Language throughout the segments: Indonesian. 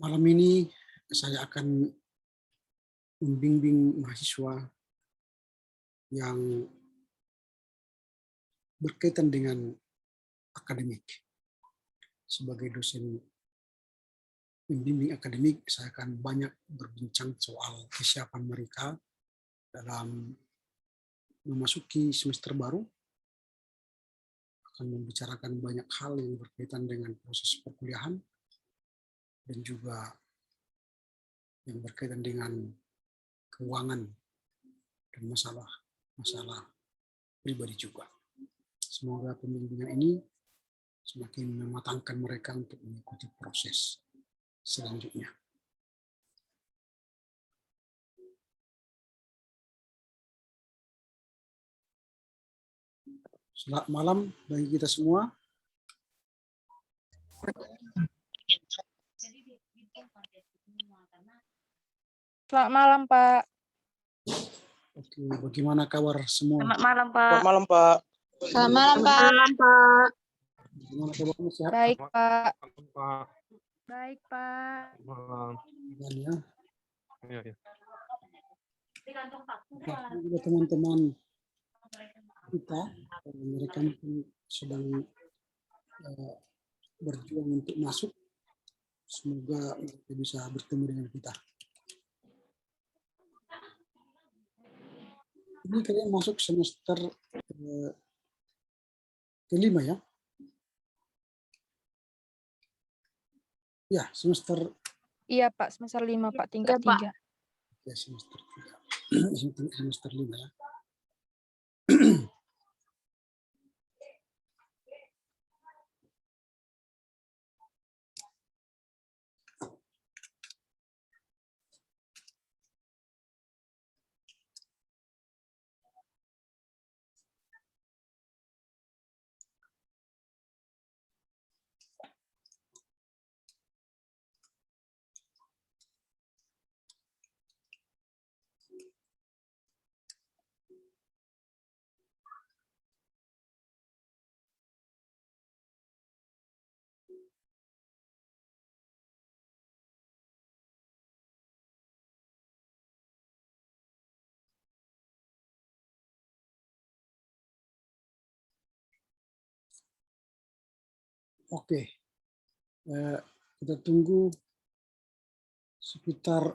Malam ini saya akan membimbing mahasiswa yang berkaitan dengan akademik. Sebagai dosen pembimbing akademik, saya akan banyak berbincang soal kesiapan mereka dalam memasuki semester baru, akan membicarakan banyak hal yang berkaitan dengan proses perkuliahan, dan juga yang berkaitan dengan keuangan dan masalah pribadi juga. Semoga pembimbingan ini semakin mematangkan mereka untuk mengikuti proses selanjutnya. Selamat malam bagi kita semua. Selamat malam, Pak. Oke, bagaimana kabar semua? Selamat malam, Pak. Selamat malam, Pak. Selamat malam, Pak. Bagaimana kabarnya, sehat? Baik, Pak. Pak. Baik, Pak. Malam. Dan ya, Iya. juga teman-teman kita, mereka mungkin sedang berjuang untuk masuk. Semoga mereka bisa bertemu dengan kita. Ini kalian masuk semester kelima ya? Ya, semester. Iya, Pak. Semester 5, Pak. Tingkat Iya, Pak. 3. Ya, semester 3. Semester 5 ya. Oke, kita tunggu sekitar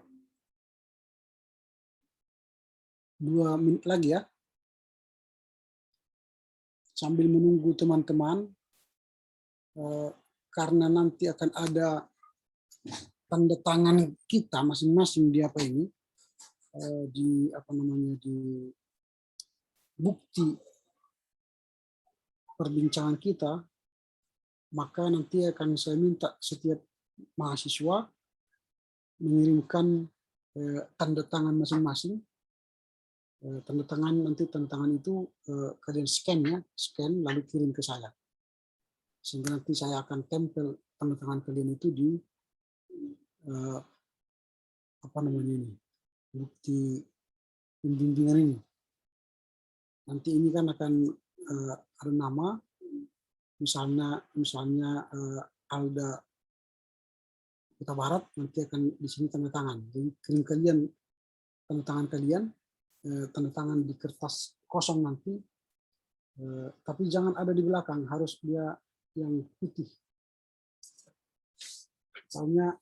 2 menit lagi ya. Sambil menunggu teman-teman, karena nanti akan ada tanda tangan kita masing-masing di apa ini, di apa namanya, di bukti perbincangan kita, maka nanti akan saya minta setiap mahasiswa mengirimkan tanda tangan masing-masing. Tanda tangan itu kalian scan ya, scan lalu kirim ke saya. Sehingga nanti saya akan tempel tanda tangan kalian itu di apa namanya ini, bukti pembimbingan ini. Nanti ini kan akan ada nama, misalnya Alda Kota Barat, nanti akan di sini tanda tangan. Jadi kirim kalian tanda tangan kalian, tanda tangan di kertas kosong nanti, tapi jangan ada di belakang, harus dia yang putih. Misalnya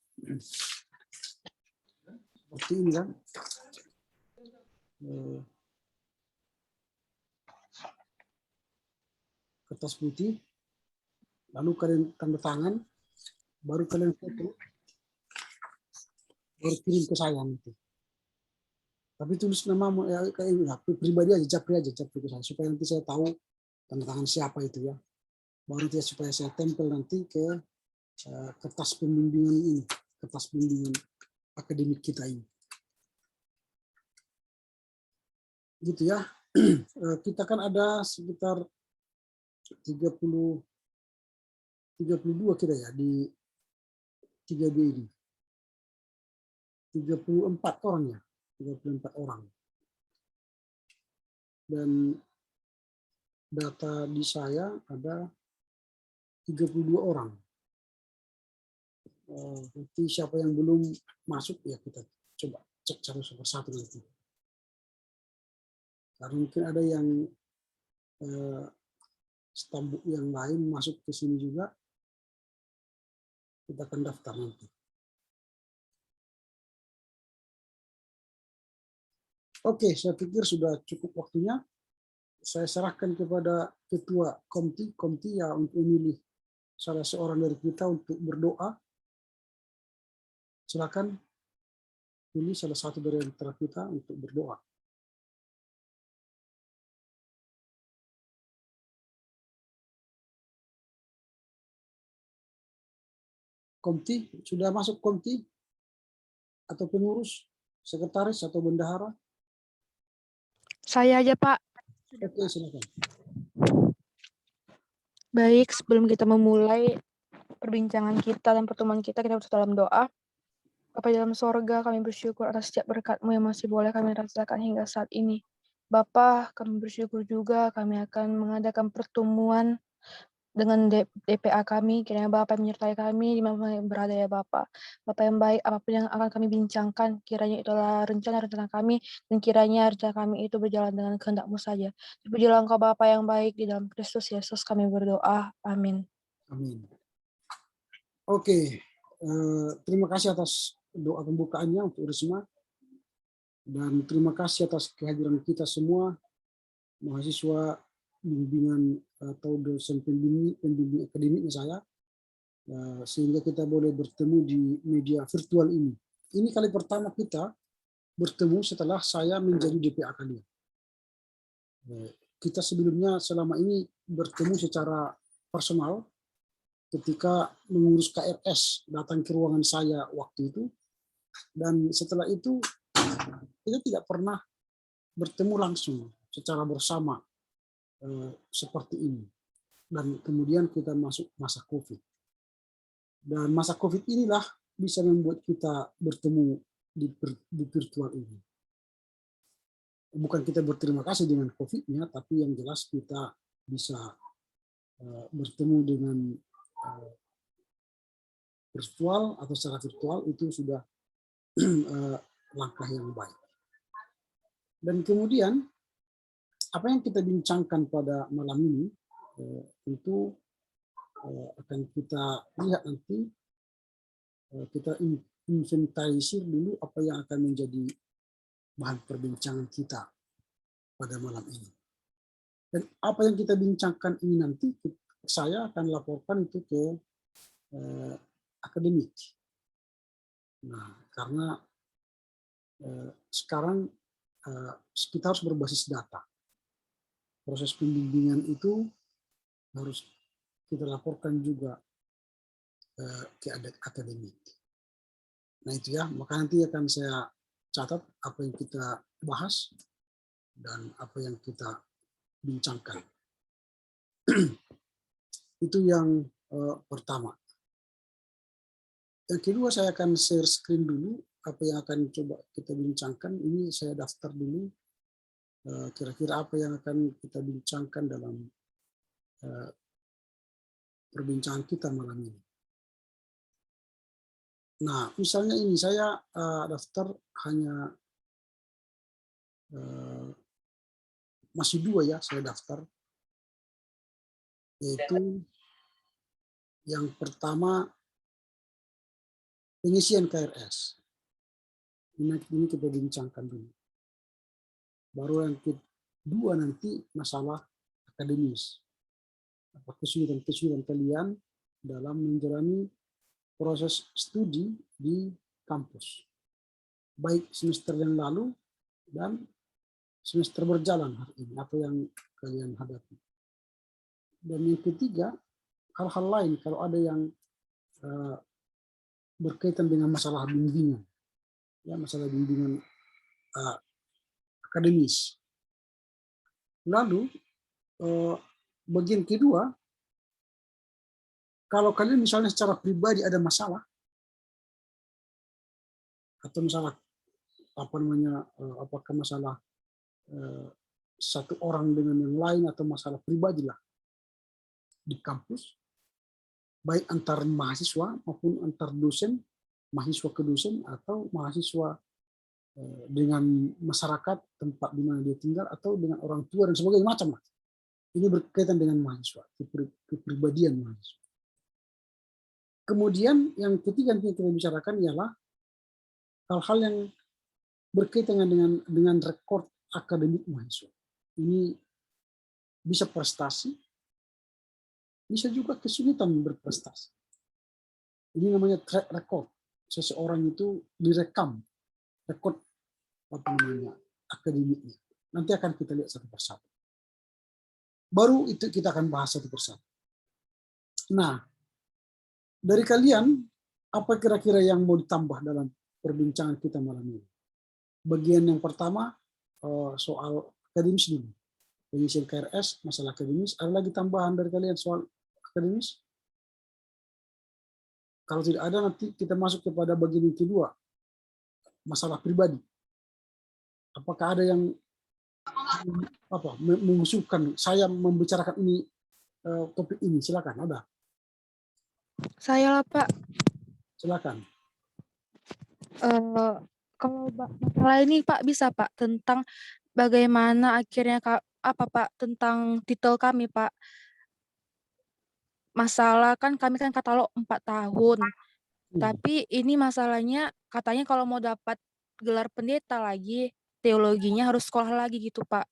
seperti ini kan. Kertas putih, lalu kalian tanda tangan, baru kalian foto, baru kirim ke saya nanti. Tapi tulis nama kayak pribadi aja, japri ke saya, supaya nanti saya tahu tanda tangan siapa itu ya. Baru nanti supaya saya tempel nanti ke kertas pembimbingan ini, kertas pembimbingan akademik kita ini. Gitu ya. Kita kan ada sekitar 32 kita ya di 3B ini. 34 orang ya, 34 orang. Dan data di saya ada 32 orang. Nanti siapa yang belum masuk ya kita coba cek satu persatu nanti. Karena mungkin ada yang staf yang lain masuk ke sini juga, kita akan daftar nanti. Oke, saya pikir sudah cukup waktunya. Saya serahkan kepada Ketua Komti ya untuk memilih salah seorang dari kita untuk berdoa. Silakan pilih salah satu dari antara kita untuk berdoa. Komti, sudah masuk Komti? Atau pengurus, sekretaris, atau bendahara? Saya aja, Pak. Oke, silakan. Baik, sebelum kita memulai perbincangan kita dan pertemuan kita harus dalam doa. Bapa di dalam sorga, kami bersyukur atas setiap berkat-Mu yang masih boleh kami rasakan hingga saat ini. Bapa, kami bersyukur juga kami akan mengadakan pertemuan dengan DPA kami, kiranya Bapak menyertai kami di mana berada ya Bapak. Bapak yang baik, apapun yang akan kami bincangkan, kiranya itulah rencana-rencana kami, dan kiranya rencana kami itu berjalan dengan kehendak-Mu saja. Terpujilah Engkau Bapa yang baik, di dalam Kristus Yesus kami berdoa. Amin. Amin. Oke, terima kasih atas doa pembukaannya untuk Risma. Dan terima kasih atas kehadiran kita semua, mahasiswa bimbingan atau dosen pembimbing akademiknya saya, sehingga kita boleh bertemu di media virtual ini. Ini kali pertama kita bertemu setelah saya menjadi DPA kalian. Kita sebelumnya selama ini bertemu secara personal ketika mengurus KRS, datang ke ruangan saya waktu itu, dan setelah itu kita tidak pernah bertemu langsung secara bersama seperti ini. Dan kemudian kita masuk masa COVID. Dan masa COVID inilah bisa membuat kita bertemu di virtual ini. Bukan kita berterima kasih dengan COVID-nya, tapi yang jelas kita bisa bertemu dengan virtual atau secara virtual itu sudah langkah yang baik. Dan kemudian apa yang kita bincangkan pada malam ini tentu akan kita lihat nanti, kita inventarisir dulu apa yang akan menjadi bahan perbincangan kita pada malam ini. Dan apa yang kita bincangkan ini nanti saya akan laporkan itu ke akademik. Nah, karena sekarang kita harus berbasis data. Proses pembimbingan itu harus kita laporkan juga ke akademik. Nah itu ya, maka nanti akan saya catat apa yang kita bahas dan apa yang kita bincangkan. Itu yang pertama. Yang kedua, saya akan share screen dulu apa yang akan coba kita bincangkan. Ini saya daftar dulu kira-kira apa yang akan kita bincangkan dalam perbincangan kita malam ini. Nah, misalnya ini saya daftar hanya masih 2 ya saya daftar, yaitu yang pertama pengisian KRS. Ini kita bincangkan dulu. Baru yang kedua nanti masalah akademis. Apa kesulitan kalian dalam menjalani proses studi di kampus. Baik semester yang lalu dan semester berjalan hari ini, apa yang kalian hadapi. Dan yang ketiga, hal-hal lain kalau ada yang berkaitan dengan masalah bimbingan, ya masalah bimbingan akademis. Lalu bagian kedua, kalau kalian misalnya secara pribadi ada masalah atau masalah apa namanya, apakah masalah satu orang dengan yang lain atau masalah pribadi lah di kampus, baik antar mahasiswa maupun antar dosen, mahasiswa ke dosen, atau mahasiswa dengan masyarakat tempat di mana dia tinggal, atau dengan orang tua dan sebagainya, macam. Ini berkaitan dengan mahasiswa, kepribadian mahasiswa. Kemudian yang ketiga yang kita bicarakan ialah hal-hal yang berkaitan dengan rekor akademik mahasiswa. Ini bisa prestasi, bisa juga kesulitan berprestasi. Ini namanya track record. Seseorang itu direkam rekod akademiknya. Nanti akan kita lihat satu persatu. Baru itu kita akan bahas satu persatu. Nah, dari kalian, apa kira-kira yang mau ditambah dalam perbincangan kita malam ini? Bagian yang pertama, soal akademis dulu. Pengisian KRS, masalah akademis. Ada lagi tambahan dari kalian soal akademis? Kalau tidak ada, nanti kita masuk kepada bagian yang kedua, masalah pribadi. Apakah ada yang mengusulkan saya membicarakan ini, topik ini? Silakan, ada. Saya lah, Pak. Silakan. Kalau masalah ini Pak, bisa Pak, tentang bagaimana akhirnya apa Pak, tentang titel kami Pak. Masalah kan kami kan katalog 4 tahun. Tapi ini masalahnya katanya kalau mau dapat gelar pendeta lagi, teologinya harus sekolah lagi gitu Pak.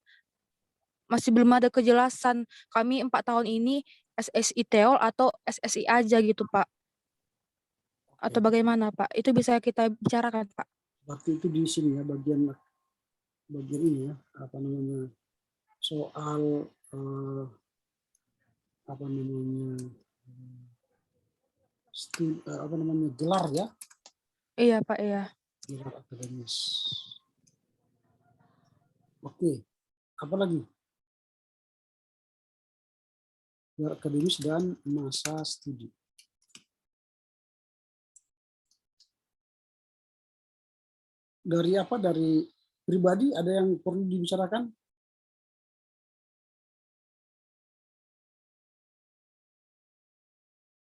Masih belum ada kejelasan kami 4 tahun ini SSI Teol atau SSI aja gitu Pak. Atau bagaimana Pak? Itu bisa kita bicarakan Pak. Berarti itu di sini ya, bagian ini ya, soal gelar ya. Iya Pak, iya. Gelar akademis. Oke, apa lagi? Gelar akademis dan masa studi. Dari apa? Dari pribadi ada yang perlu dibicarakan?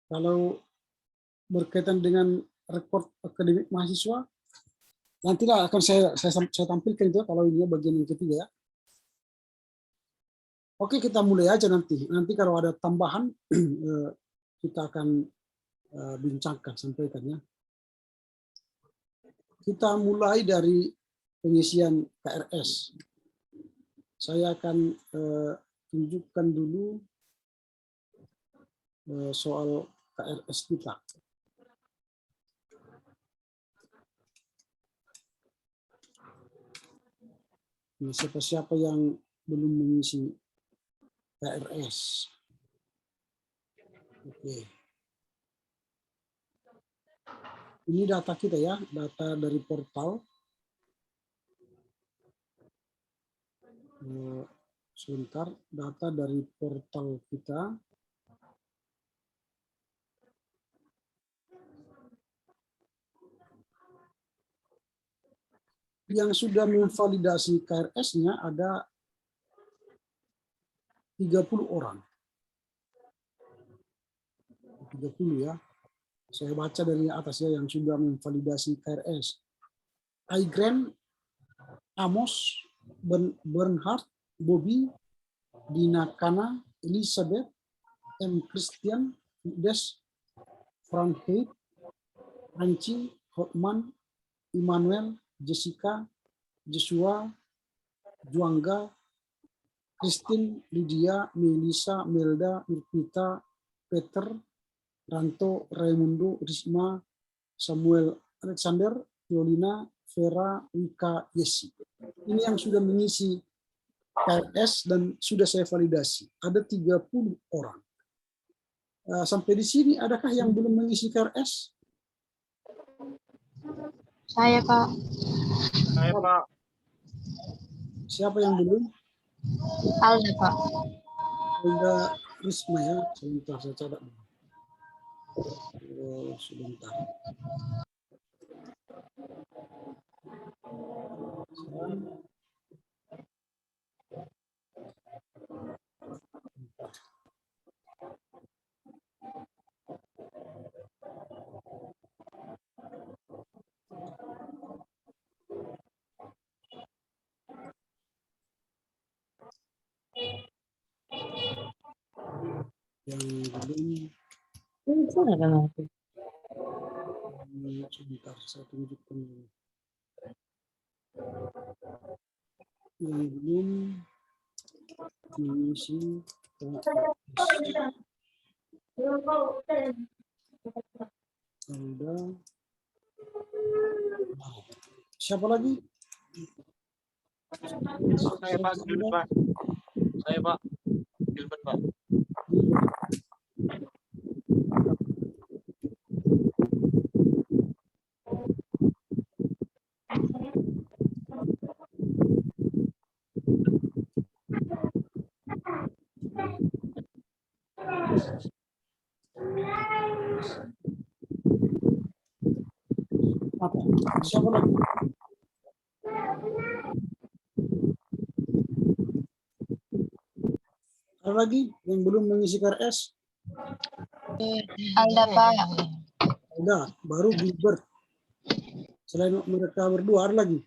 Kalau berkaitan dengan rekor akademik mahasiswa, nantilah akan saya tampilkan itu kalau ini bagian yang ketiga ya. Oke, kita mulai aja nanti. Nanti kalau ada tambahan kita akan bincangkan, sampaikan ya. Kita mulai dari pengisian KRS. Saya akan tunjukkan dulu soal KRS kita. Nah, siapa-siapa yang belum mengisi KRS? Oke. Ini data kita ya, data dari portal. Sebentar, data dari portal kita. Yang sudah memvalidasi KRS-nya ada 30 orang. 30 ya. Saya baca dari atas ya, yang sudah memvalidasi KRS. Aigren, Amos, Bernhard, Bobby, Dina Kana, Elizabeth, M. Christian, Des, Frank Heid, Ranci, Hotman, Immanuel, Jessica, Joshua, Juangga, Christine, Lydia, Melissa, Melda, Irpita, Peter, Ranto, Raimundo, Risma, Samuel, Alexander, Yolina, Vera, Wika, Yesi. Ini yang sudah mengisi KRS dan sudah saya validasi. Ada 30 orang. Sampai di sini, adakah yang belum mengisi KRS? Saya, Pak. Saya, Pak. Siapa yang belum? Alda, Pak. Alda Risma ya. Sebentar, saya catat. Sebentar. Yang belum, sebentar saya tunjukkan dulu. Yang belum mengisi Alda. Siapa lagi? Saya Pak, Gilbert Pak. Saya Pak, Gilbert Pak. Apa? Siapa lagi? Ada lagi yang belum mengisi KRS? Alda, Pak. Udah, baru Gilbert. Selain mereka berdua ada lagi.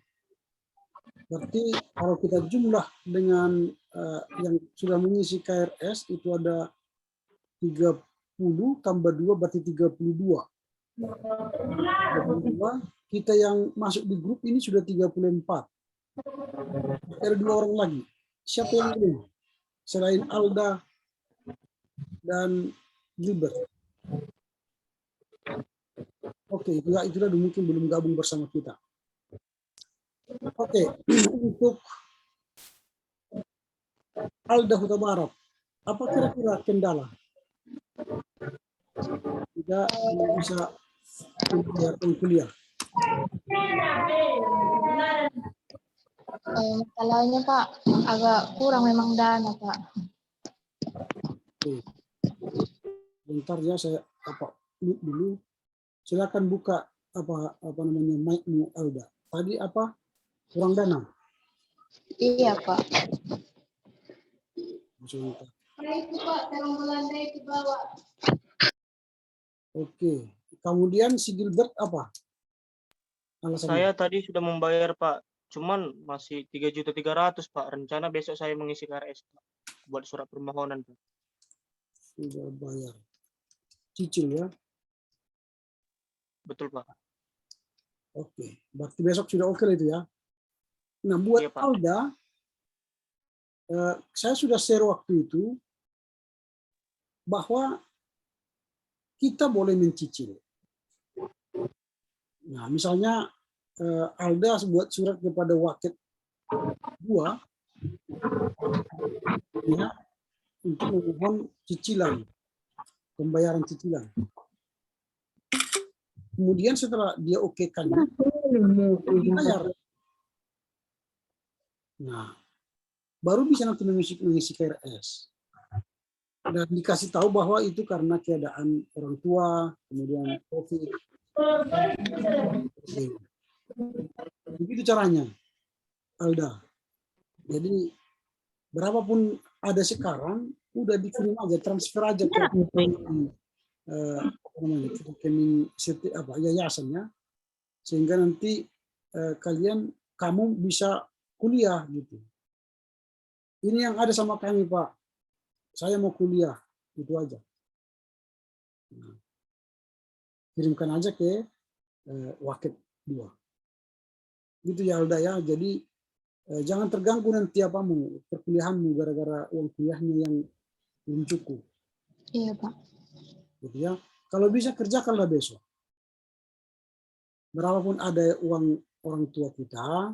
Berarti kalau kita jumlah dengan yang sudah mengisi KRS itu ada 30 tambah 2 berarti 32. 32. Kita yang masuk di grup ini sudah 34. Ada 2 orang lagi. Siapa yang belum? Selain Alda dan Gilbert. Oke, itulah mungkin belum gabung bersama kita. Oke, untuk Alda Huta Barat, apa kira-kira kendala? Tidak bisa membayar kuliah. Masalahnya Pak, agak kurang memang dana Pak. Oke. Bentar ya, saya mute dulu. Silakan buka apa namanya mic-mu Alda. Tadi apa? Kurang dana. Iya Pak. Sebentar. Itu Pak, terang Belanda itu bawa. Oke. Kemudian si Gilbert apa? Alasannya? Saya tadi sudah membayar Pak, cuman masih 3.300.000 Pak. Rencana besok saya mengisi KRS Pak, buat surat permohonan Pak. Sudah bayar. Cicil ya. Betul Pak. Oke. Berarti besok sudah oke itu ya. Nah, buat Iya, Pak. Alda, saya sudah share waktu itu bahwa kita boleh mencicil. Nah, misalnya Alda buat surat kepada Wakil 2 ya, untuk memohon cicilan, pembayaran cicilan. Kemudian setelah dia okekan, dibayar. Nah, baru bisa nanti mengisi KRS. Dan dikasih tahu bahwa itu karena keadaan orang tua, kemudian COVID. Begitu caranya, Alda. Jadi berapapun ada sekarang, udah dikirim aja, transfer aja ke rekening yayasannya, sehingga nanti kamu bisa kuliah gitu. Ini yang ada sama kami Pak. Saya mau kuliah, itu aja. Nah, kirimkan aja ke Wakil 2. Gitu ya Alda ya. Jadi jangan terganggu nanti perkuliahanmu gara-gara uang kuliahnya yang belum cukup. Iya Pak. Gitu ya. Kalau bisa kerjakanlah besok. Berapapun ada uang orang tua kita,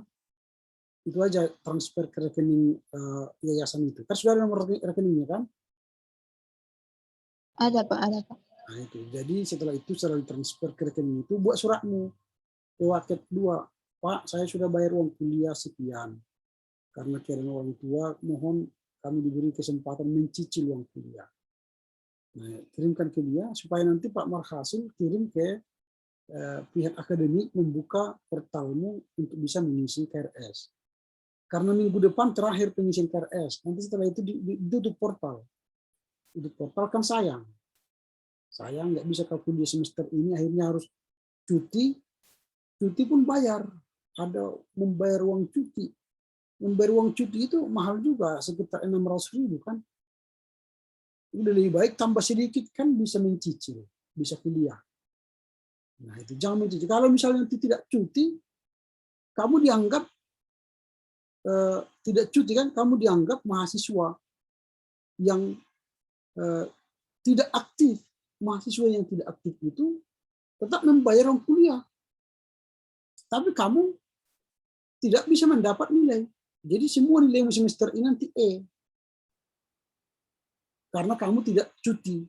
itu aja transfer ke rekening yayasan itu. Kan sudah ada nomor rekeningnya kan? Ada Pak, ada Pak. Nah itu. Jadi setelah transfer ke rekening itu, buat suratmu ke Wakil 2. Pak, saya sudah bayar uang kuliah sekian. Karena keadaan orang tua, mohon kami diberi kesempatan mencicil uang kuliah. Nah, kirimkan ke dia supaya nanti Pak Marhasil kirim ke pihak akademik membuka portalmu untuk bisa mengisi KRS. Karena minggu depan terakhir pengisian KRS. Nanti setelah itu ditutup portal. Tutup portal kan sayang. Sayang nggak bisa kuliah semester ini, akhirnya harus cuti. Cuti pun bayar. Ada membayar uang cuti. Membayar uang cuti itu mahal juga, sekitar 600.000 kan. Udah lebih baik tambah sedikit kan bisa mencicil, bisa kuliah. Nah itu jangan mencicil. Kalau misalnya nanti tidak cuti, kamu dianggap tidak cuti kan, kamu dianggap mahasiswa yang tidak aktif. Mahasiswa yang tidak aktif itu tetap membayar uang kuliah, tapi kamu tidak bisa mendapat nilai. Jadi semua nilai semester ini nanti E, karena kamu tidak cuti.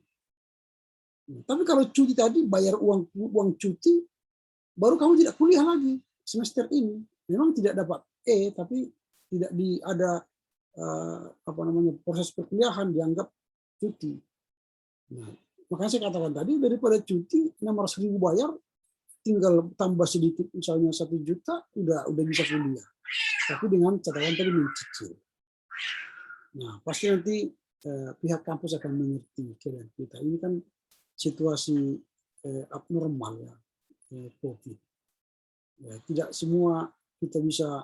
Tapi kalau cuti tadi bayar uang cuti, baru kamu tidak kuliah lagi semester ini. Memang tidak dapat E, tapi tidak ada proses perkuliahan, dianggap cuti. Nah, makanya saya katakan tadi, daripada cuti 600.000 bayar, tinggal tambah sedikit misalnya 1 juta, udah bisa kuliah. Tapi dengan catatan tadi mencicil. Nah, pasti nanti pihak kampus akan mengerti keadaan kita. Ini kan situasi abnormal ya, COVID. Ya, tidak semua kita bisa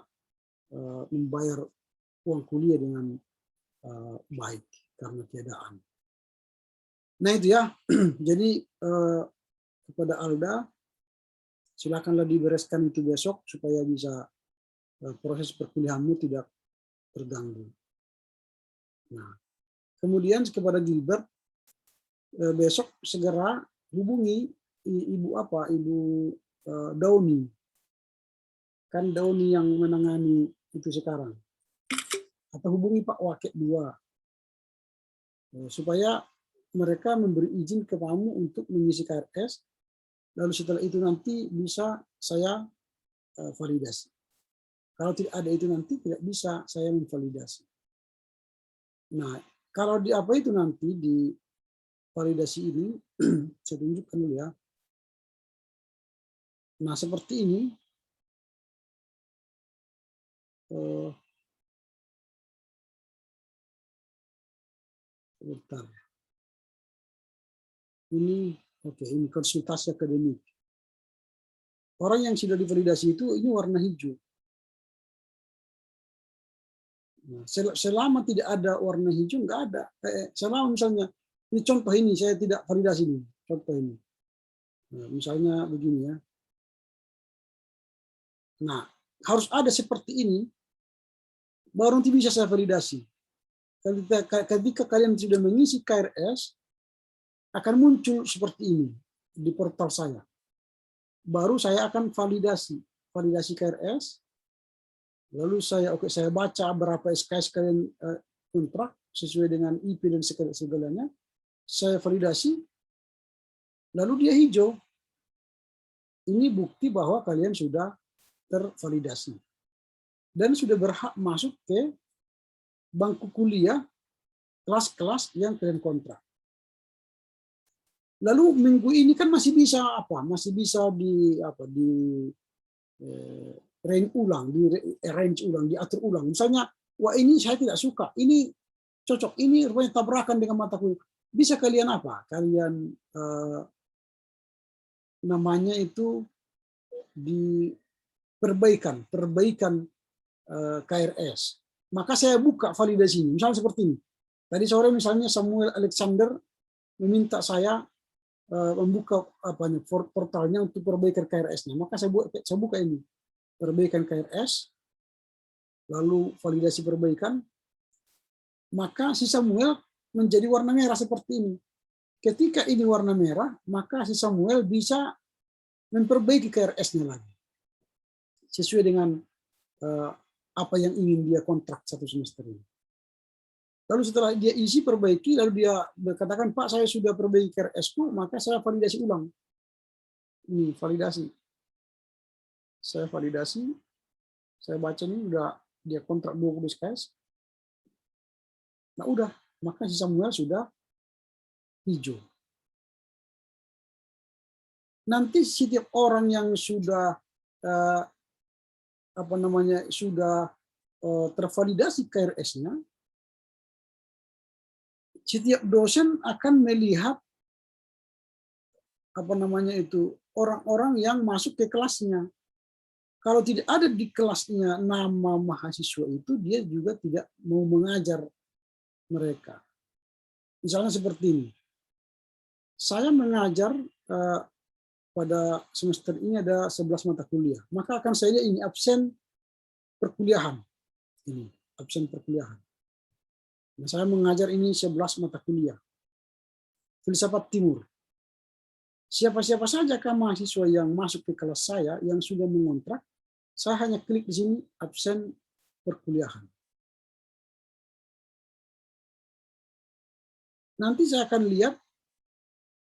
membayar uang kuliah dengan baik karena keadaan. Nah itu ya, jadi kepada Alda, silakanlah dibereskan itu besok supaya bisa proses perkuliahanmu tidak terganggu. Nah, kemudian kepada Gilbert, besok segera hubungi Ibu Dauni. Kan Dauni yang menangani itu sekarang. Atau hubungi Pak Wakil 2. Supaya mereka memberi izin ke kamu untuk mengisi KRS. Lalu setelah itu nanti bisa saya validasi. Kalau tidak ada itu nanti tidak bisa saya memvalidasi. Nah, kalau di apa itu nanti di validasi ini, saya tunjukkan dulu ya. Nah, seperti ini. Sebentar. Ini, oke, ini konsultasi akademik. Orang yang sudah divalidasi itu ini warna hijau. Nah, selama tidak ada warna hijau, nggak ada. Selama misalnya, ini contoh ini, saya tidak validasi ini. Contoh ini. Nah, misalnya begini ya. Nah, harus ada seperti ini, baru nanti bisa saya validasi. Ketika kalian sudah mengisi KRS, akan muncul seperti ini di portal saya. Baru saya akan validasi KRS. Lalu saya baca berapa SKS kalian kontrak sesuai dengan IP dan segalanya. Saya validasi, lalu dia hijau. Ini bukti bahwa kalian sudah tervalidasi dan sudah berhak masuk ke bangku kuliah kelas-kelas yang kalian kontrak. Lalu minggu ini kan masih bisa Masih bisa range ulang, diatur ulang. Misalnya, wah ini saya tidak suka, ini cocok, ini rupanya tabrakan dengan mata kuliah. Bisa kalian Kalian namanya itu di perbaikan KRS. Maka saya buka validasi ini. Misalnya seperti ini. Tadi sore misalnya Samuel Alexander meminta saya membuka portalnya untuk perbaikan KRS-nya. Maka saya buka ini. Perbaikan KRS, lalu validasi perbaikan, maka si Samuel menjadi warna merah seperti ini. Ketika ini warna merah, maka si Samuel bisa memperbaiki KRS-nya lagi. Sesuai dengan apa yang ingin dia kontrak 1 semester ini. Lalu setelah dia isi perbaiki, lalu dia berkatakan, Pak saya sudah perbaiki KRS-ku, maka saya validasi ulang. Ini validasi. Saya validasi, saya baca ini udah dia kontrak 20 SKS. Nah udah, maka si Samuel sudah hijau. Nanti setiap orang yang sudah sudah tervalidasi KRS-nya, setiap dosen akan melihat orang-orang yang masuk ke kelasnya. Kalau tidak ada di kelasnya nama mahasiswa itu, dia juga tidak mau mengajar mereka. Misalnya seperti ini. Saya mengajar pada semester ini ada 11 mata kuliah. Maka akan saya lihat ini absen perkuliahan. Ini absen perkuliahan. Nah, saya mengajar ini 11 mata kuliah. Filsafat Timur. Siapa-siapa saja kan mahasiswa yang masuk ke kelas saya yang sudah mengontrak, saya hanya klik di sini absen perkuliahan. Nanti saya akan lihat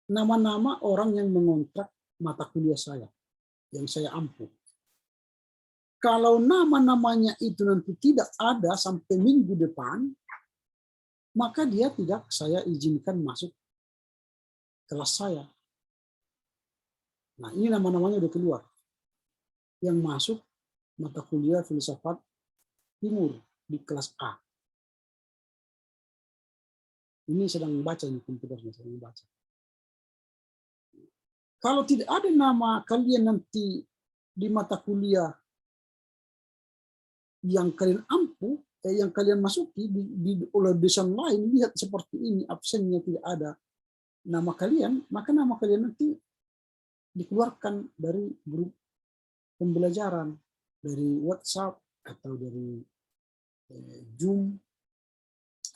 nama-nama orang yang mengontrak mata kuliah saya, yang saya ampuh. Kalau nama-namanya itu nanti tidak ada sampai minggu depan, maka dia tidak saya izinkan masuk kelas saya. Nah, ini nama-namanya udah keluar. Yang masuk mata kuliah Filsafat Timur di kelas A. Ini sedang baca ini komputernya, sedang baca. Kalau tidak ada nama kalian nanti di mata kuliah yang kalian ampuh, yang kalian masuki oleh dosen lain, lihat seperti ini, absennya tidak ada nama kalian, maka nama kalian nanti dikeluarkan dari grup pembelajaran, dari WhatsApp atau dari Zoom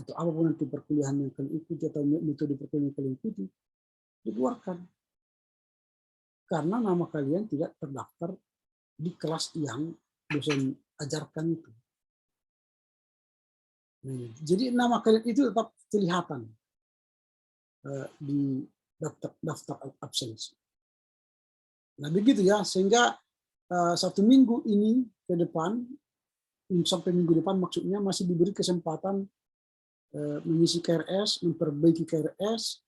atau apapun nanti perkuliahan yang kalian ikuti atau metode perkuliahan yang kalian ikuti, dikeluarkan. Karena nama kalian tidak terdaftar di kelas yang dosen ajarkan itu. Nah, jadi nama kalian itu tetap kelihatan di daftar absensi. Nah begitu ya, sehingga 1 minggu ini ke depan, sampai minggu depan maksudnya masih diberi kesempatan mengisi KRS, memperbaiki KRS.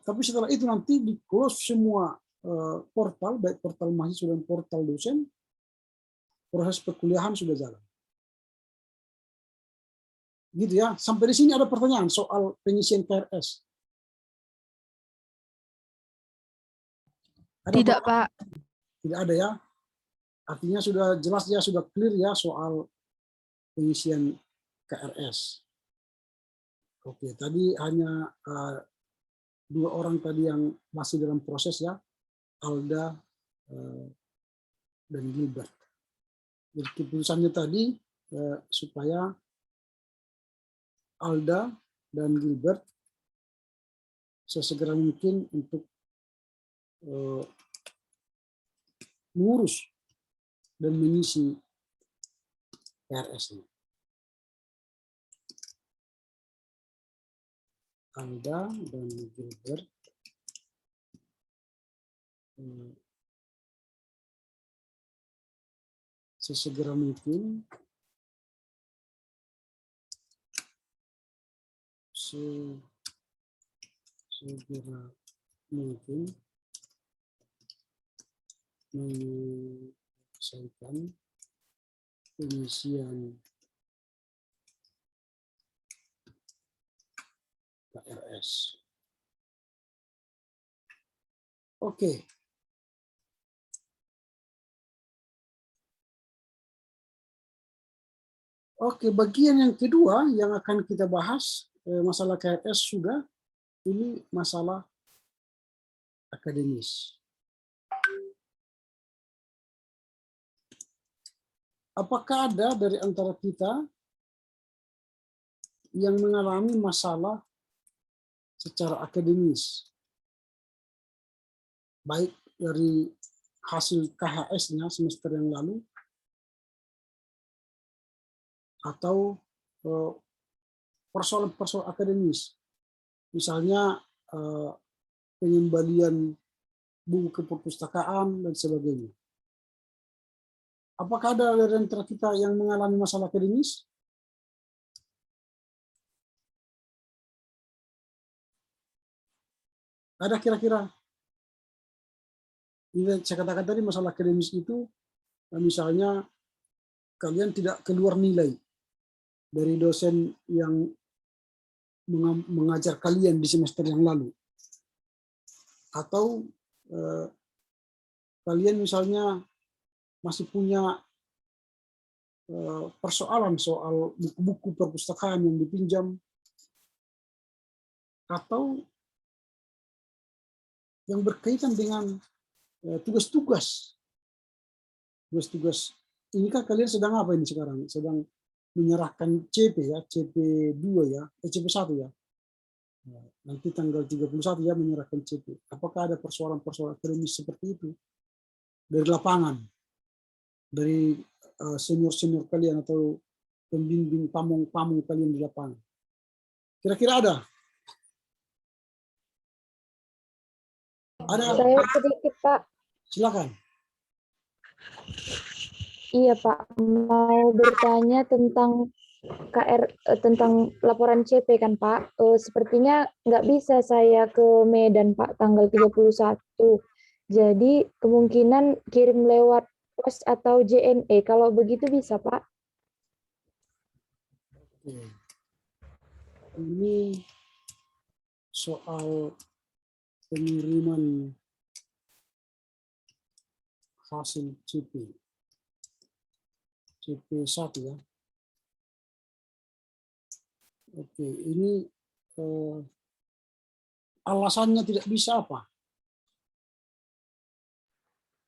Tapi setelah itu nanti di close semua portal, baik portal mahasiswa dan portal dosen, proses perkuliahan sudah jalan. Gitu ya, sampai di sini ada pertanyaan soal pengisian KRS. Ada Tidak, Pak. Tidak ada ya. Artinya sudah jelas ya, sudah clear ya soal pengisian KRS. Oke, tadi hanya 2 orang tadi yang masih dalam proses ya, Alda dan Gilbert. Jadi keputusannya tadi supaya Alda dan Gilbert sesegera mungkin untuk mengurus dan mengisi KRS-nya. Alda dan Gilbert sesegera mungkin menyelesaikan pengisian KRS. Oke. Oke, bagian yang kedua yang akan kita bahas, masalah KRS sudah, ini masalah akademis. Apakah ada dari antara kita yang mengalami masalah secara akademis? Baik dari hasil KHS-nya semester yang lalu, atau persoalan-persoalan akademis. Misalnya pengembalian buku ke perpustakaan dan sebagainya. Apakah ada dari antara kita yang mengalami masalah akademis? Ada kira-kira? Ini saya katakan tadi masalah akademis itu, misalnya kalian tidak keluar nilai dari dosen yang mengajar kalian di semester yang lalu. Atau kalian misalnya masih punya persoalan soal buku-buku perpustakaan yang dipinjam atau yang berkaitan dengan tugas-tugas. Tugas-tugas. Ini kan kalian sedang apa ini sekarang? Sedang menyerahkan CP ya, CP2 ya, CP1 ya. Nanti tanggal 31 ya menyerahkan CP. Apakah ada persoalan-persoalan akademis seperti itu dari lapangan, dari senior-senior kalian atau pembimbing pamong-pamong kalian di lapangan? Kira-kira ada? Ada? Saya sedikit, Pak. Silakan. Iya, Pak. Mau bertanya tentang tentang laporan CP kan, Pak. Sepertinya nggak bisa saya ke Medan, Pak, tanggal 31. Jadi kemungkinan kirim lewat pos atau JNE. Kalau begitu bisa, Pak? Ini soal pengiriman hasil CP1 ya. Oke, ini alasannya tidak bisa apa?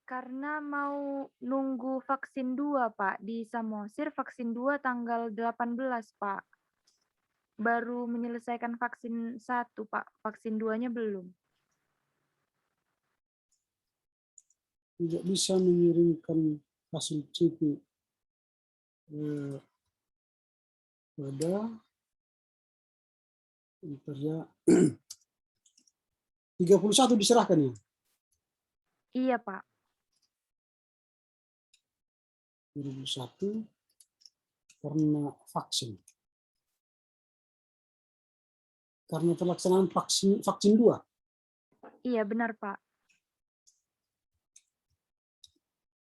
Karena mau nunggu vaksin 2, Pak. Di Samosir vaksin 2 tanggal 18, Pak. Baru menyelesaikan vaksin 1, Pak. Vaksin 2-nya belum. Tidak bisa mengirimkan hasil CP pada ya 31 diserahkan ya? Iya, Pak. 2001 karena vaksin. Karena pelaksanaan vaksin 2. Iya, benar, Pak.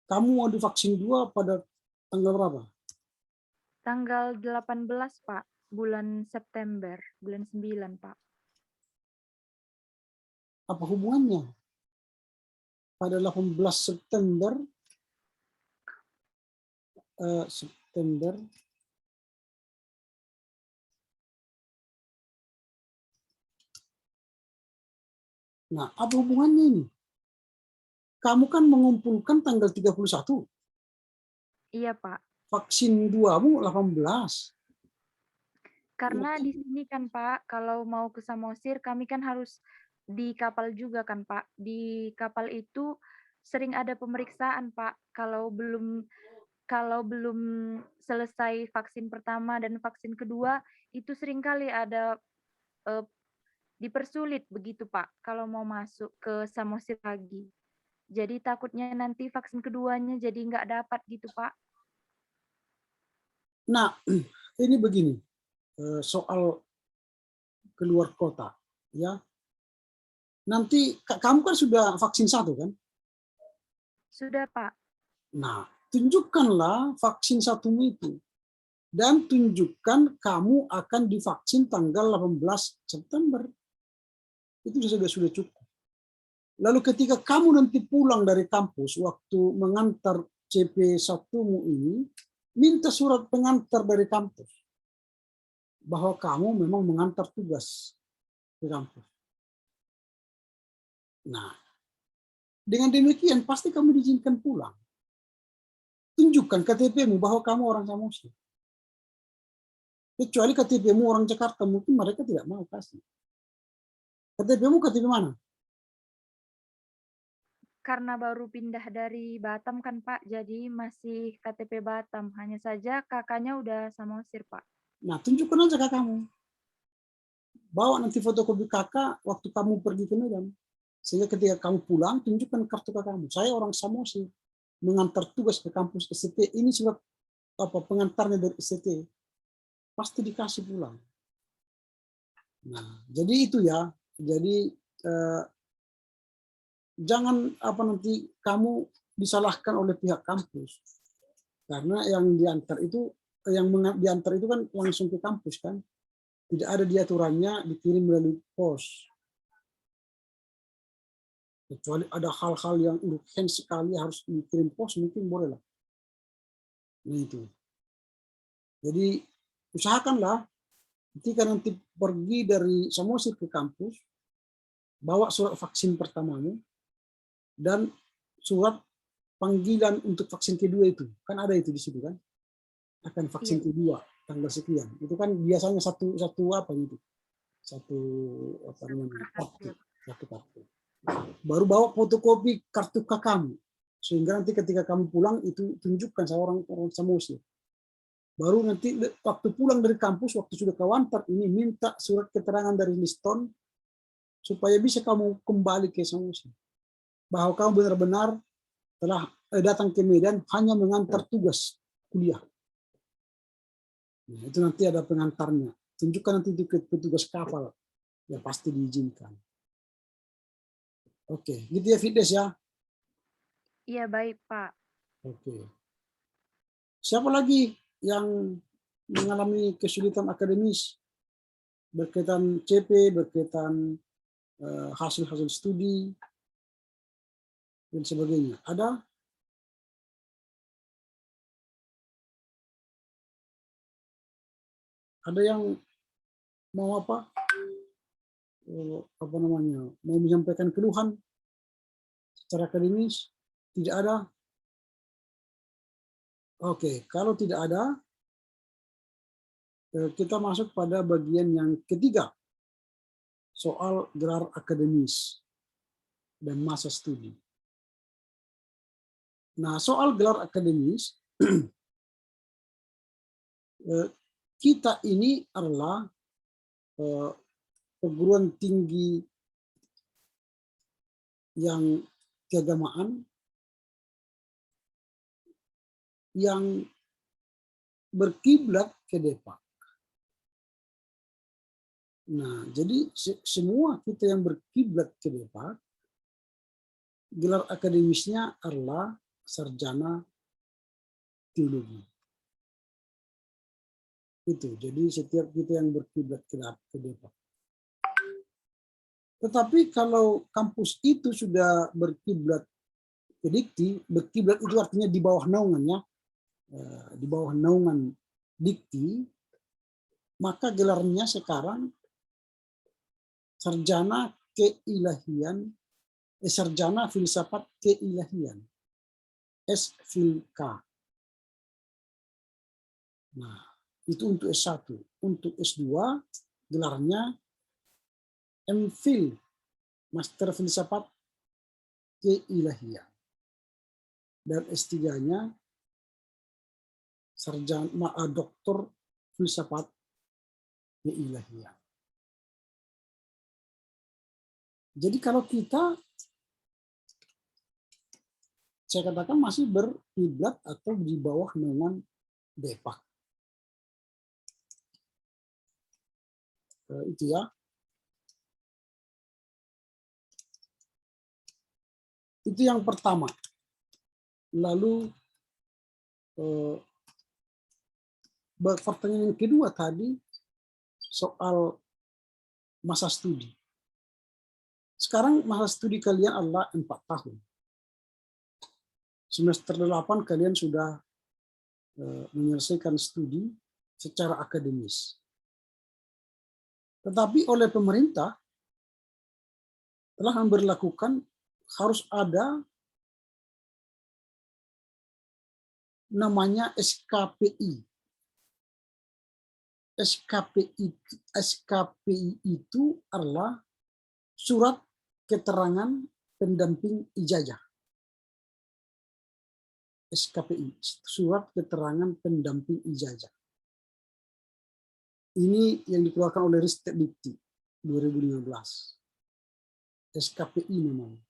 Kamu mau divaksin 2 pada tanggal berapa? Tanggal 18, Pak. Bulan September. Bulan 9, Pak. Apa hubungannya? Pada 18 September Nah, apa hubungannya ini? Kamu kan mengumpulkan tanggal 31. Iya, Pak. Vaksin 2-mu 18. Karena di sini kan, Pak, kalau mau ke Samosir kami kan harus di kapal juga kan, Pak. Di kapal itu sering ada pemeriksaan, Pak. Kalau belum selesai vaksin pertama dan vaksin kedua, itu seringkali ada dipersulit begitu, Pak, kalau mau masuk ke Samosir lagi. Jadi takutnya nanti vaksin keduanya jadi nggak dapat gitu, Pak. Nah, ini begini, soal keluar kota, ya. Nanti kamu kan sudah vaksin 1 kan? Sudah, Pak. Nah, tunjukkanlah vaksin 1-mu itu. Dan tunjukkan kamu akan divaksin tanggal 18 September. Itu sudah cukup. Lalu ketika kamu nanti pulang dari kampus, waktu mengantar CP1-mu ini, minta surat pengantar dari kampus. Bahwa kamu memang mengantar tugas ke kampus. Nah, dengan demikian pasti kamu diizinkan pulang. Tunjukkan KTP-mu bahwa kamu orang Samosir. Kecuali KTP-mu orang Jakarta, mungkin mereka tidak mau kasih. KTP-mu KTP mana? Karena baru pindah dari Batam kan, Pak, jadi masih KTP Batam. Hanya saja kakaknya udah Samosir, Pak. Nah, tunjukkan aja kakakmu. Bawa nanti fotokopi kakak waktu kamu pergi ke Medan. Sehingga ketika kamu pulang, tunjukkan kartu kakakmu. Saya orang Samosir, mengantar tugas ke kampus SCT. Ini surat pengantarnya dari SCT. Pasti dikasih pulang. Nah, jadi itu ya. Jadi jangan nanti kamu disalahkan oleh pihak kampus. Karena yang diantar itu kan langsung ke kampus kan. Tidak ada di aturannya dikirim melalui pos. Kecuali ada hal-hal yang urgent sekali harus dikirim pos, mungkin boleh lah. Nah itu. Jadi usahakanlah ketika nanti pergi dari Samosir ke kampus, bawa surat vaksin pertamamu dan surat panggilan untuk vaksin kedua itu. Kan ada itu di situ kan? Akan vaksin kedua tanggal sekian. Itu kan biasanya satu apa itu? Satu apa namanya? Satu kartu. Baru bawa fotokopi kartu kamu. Sehingga nanti ketika kamu pulang itu tunjukkan seorang orang Samosir. Baru nanti waktu pulang dari kampus, waktu sudah kawantar ini minta surat keterangan dari Liston supaya bisa kamu kembali ke Samosir. Bahwa kamu benar-benar telah datang ke Medan hanya mengantar tugas kuliah. Nah, itu nanti ada pengantarnya. Tunjukkan nanti itu ke petugas kapal. Ya pasti diizinkan. Oke, gitu ya Fitness ya. Iya, baik, Pak. Oke. Siapa lagi yang mengalami kesulitan akademis berkaitan CP, berkaitan hasil-hasil studi dan sebagainya? Ada? Ada yang mau apa? Apa namanya? Mau menyampaikan keluhan secara akademis? Tidak ada? Oke, kalau tidak ada, kita masuk pada bagian yang ketiga, soal gelar akademis dan masa studi. Nah, soal gelar akademis, kita ini adalah perguruan tinggi yang keagamaan yang berkiblat ke Depak. Nah, jadi semua kita yang berkiblat ke Depak, gelar akademisnya adalah sarjana teologi. Itu. Jadi setiap kita yang berkiblat ke Depak. Tetapi kalau kampus itu sudah berkiblat ke Dikti, berkiblat itu artinya di bawah naungannya, di bawah naungan Dikti, maka gelarnya sekarang sarjana keilahian, sarjana filsafat keilahian, S.Phil.K. Nah, itu untuk S1. Untuk S2, gelarnya M.Phil, Master Filsafat Keilahian. Dan S3-nya sarjana doktor filsafat keilahian. Jadi kalau kita, saya katakan masih berkiblat atau di bawah naungan Depak. Itu ya. Itu yang pertama. Lalu pertanyaan yang kedua tadi soal masa studi. Sekarang masa studi kalian adalah 4 tahun. Semester 8 kalian sudah menyelesaikan studi secara akademis. Tetapi oleh pemerintah telah memberlakukan harus ada namanya SKPI. SKPI itu adalah surat keterangan pendamping ijazah. SKPI, surat keterangan pendamping ijazah. Ini yang dikeluarkan oleh Ristek Dikti 2015. SKPI namanya.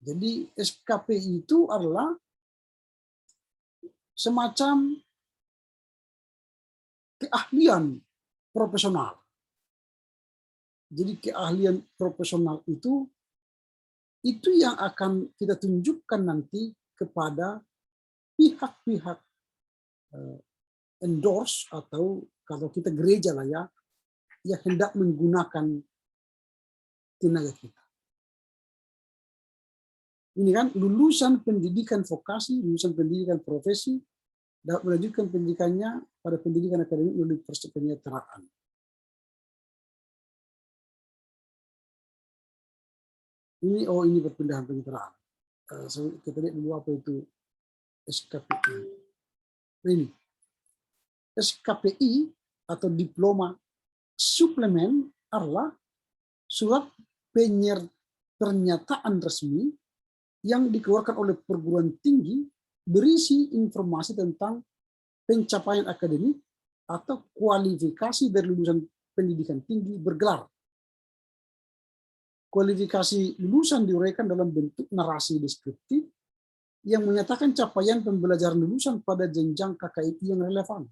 Jadi SKPI itu adalah semacam keahlian profesional. Jadi keahlian profesional itu yang akan kita tunjukkan nanti kepada pihak-pihak endorse atau kalau kita gereja lah ya, yang hendak menggunakan tenaga kita. Ini kan lulusan pendidikan vokasi, lulusan pendidikan profesi, dapat melanjutkan pendidikannya pada pendidikan akademik melalui proses penyertaan. Ini perpindahan penyertaan. Kita lihat dulu apa itu SKPI. Ini SKPI atau diploma suplemen adalah surat pernyataan resmi yang dikeluarkan oleh perguruan tinggi berisi informasi tentang pencapaian akademik atau kualifikasi dari lulusan pendidikan tinggi bergelar. Kualifikasi lulusan diuraikan dalam bentuk narasi deskriptif yang menyatakan capaian pembelajaran lulusan pada jenjang KKI yang relevan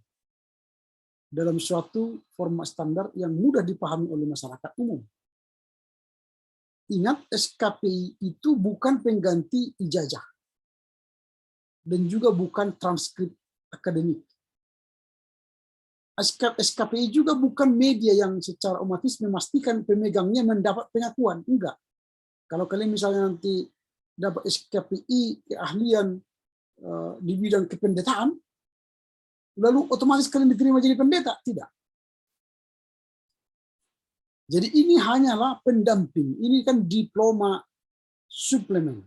dalam suatu format standar yang mudah dipahami oleh masyarakat umum. Ingat, SKPI itu bukan pengganti ijazah dan juga bukan transkrip akademik. SKPI juga bukan media yang secara otomatis memastikan pemegangnya mendapat pengakuan. Enggak. Kalau kalian misalnya nanti dapat SKPI keahlian di bidang kependetaan, lalu otomatis kalian diterima jadi pendeta? Tidak. Jadi ini hanyalah pendamping. Ini kan diploma suplemen.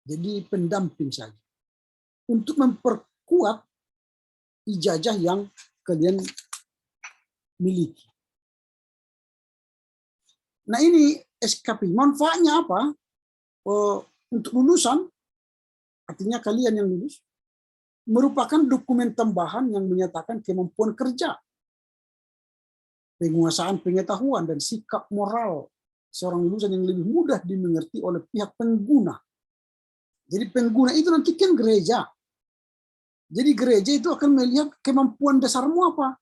Jadi pendamping saja. Untuk memperkuat ijazah yang kalian miliki. Nah ini SKPI. Manfaatnya apa? Untuk lulusan, artinya kalian yang lulus, merupakan dokumen tambahan yang menyatakan kemampuan kerja, penguasaan pengetahuan, dan sikap moral seorang lulusan yang lebih mudah dimengerti oleh pihak pengguna. Jadi pengguna itu nanti kan gereja. Jadi gereja itu akan melihat kemampuan dasarmu apa.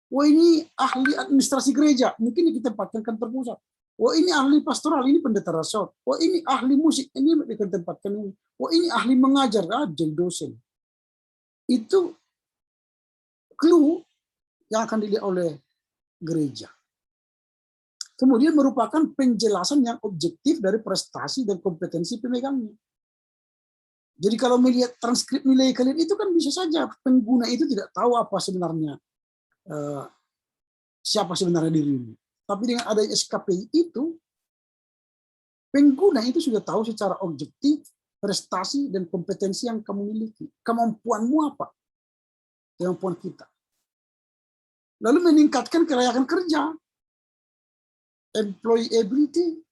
Wah ini ahli administrasi gereja, mungkin kita tempatkan kantor pusat. Wah ini ahli pastoral, ini pendeta rasot. Wah ini ahli musik, ini kita tempatkan ini. Wah ini ahli mengajar, jadi dosen. Itu clue yang akan dilihat oleh gereja. Kemudian merupakan penjelasan yang objektif dari prestasi dan kompetensi pemegangnya. Jadi kalau melihat transkrip nilai kalian itu kan bisa saja pengguna itu tidak tahu apa sebenarnya siapa sebenarnya dirimu. Tapi dengan adanya SKPI itu, pengguna itu sudah tahu secara objektif prestasi dan kompetensi yang kamu miliki. Kemampuanmu apa? Kemampuan kita. Lalu meningkatkan kelayakan kerja. Employability,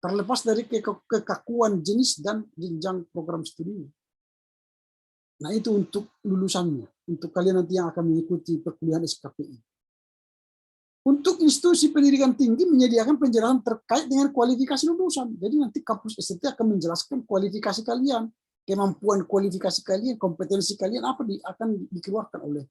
terlepas dari kekakuan jenis dan jenjang program studi. Nah itu untuk lulusannya, untuk kalian nanti yang akan mengikuti perkuliahan SKPI. Untuk institusi pendidikan tinggi menyediakan penjelasan terkait dengan kualifikasi lulusan. Jadi nanti kampus STT akan menjelaskan kualifikasi kalian, kemampuan kualifikasi kalian, kompetensi kalian apa akan dikeluarkan oleh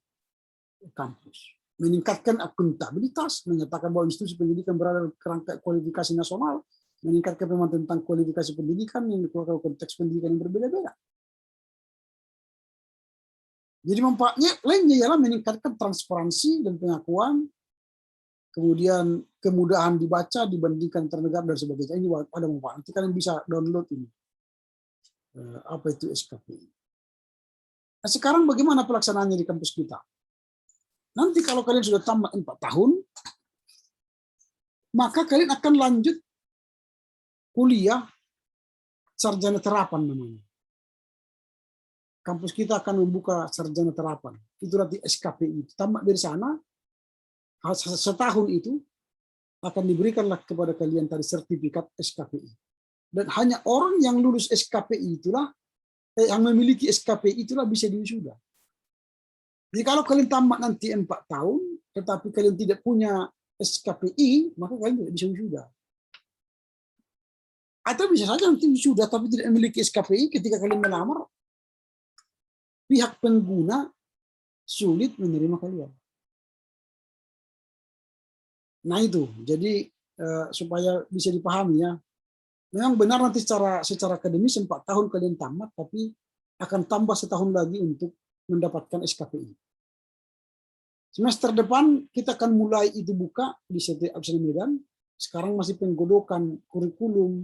kampus. Meningkatkan akuntabilitas, menyatakan bahwa institusi pendidikan berada dalam kerangka kualifikasi nasional, meningkatkan pemahaman tentang kualifikasi pendidikan yang dikeluarkan konteks pendidikan yang berbeda-beda. Jadi manfaatnya lainnya ialah meningkatkan transparansi dan pengakuan, kemudian kemudahan dibaca dibandingkan ternegara dan sebagainya. Ini ada manfaat. Nanti kalian bisa download ini. Apa itu SKPI. Nah, sekarang bagaimana pelaksanaannya di kampus kita? Nanti kalau kalian sudah tamat 4 tahun, maka kalian akan lanjut kuliah sarjana terapan namanya. Kampus kita akan membuka sarjana terapan. Itu nanti SKPI. Tamat dari sana, setahun itu akan diberikanlah kepada kalian tadi sertifikat SKPI. Dan hanya orang yang lulus SKPI itulah, yang memiliki SKPI itulah bisa diwisuda. Jadi kalau kalian tamat nanti 4 tahun, tetapi kalian tidak punya SKPI, maka kalian tidak bisa wisuda. Atau bisa saja nanti wisuda tapi tidak memiliki SKPI, ketika kalian melamar, pihak pengguna sulit menerima kalian. Nah itu, jadi supaya bisa dipahami ya, memang benar nanti secara akademis 4 tahun kalian tamat, tapi akan tambah setahun lagi untuk mendapatkan SKPI. Semester depan kita akan mulai itu buka di setiap Absen Medan. Sekarang masih penggodokan kurikulum,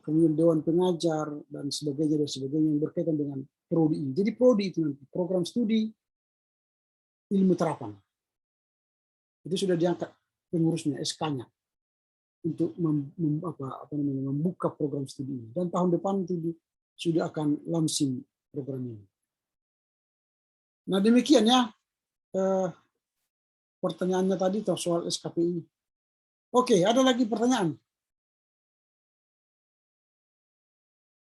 kemudian dewan pengajar dan sebagainya yang berkaitan dengan prodi ini. Jadi prodi itu nanti program studi ilmu terapan. Itu sudah diangkat pengurusnya, SK-nya untuk membuka program studi ini. Dan tahun depan itu sudah akan launching program ini. Nah demikian ya pertanyaannya tadi soal SKPI. Oke, ada lagi pertanyaan?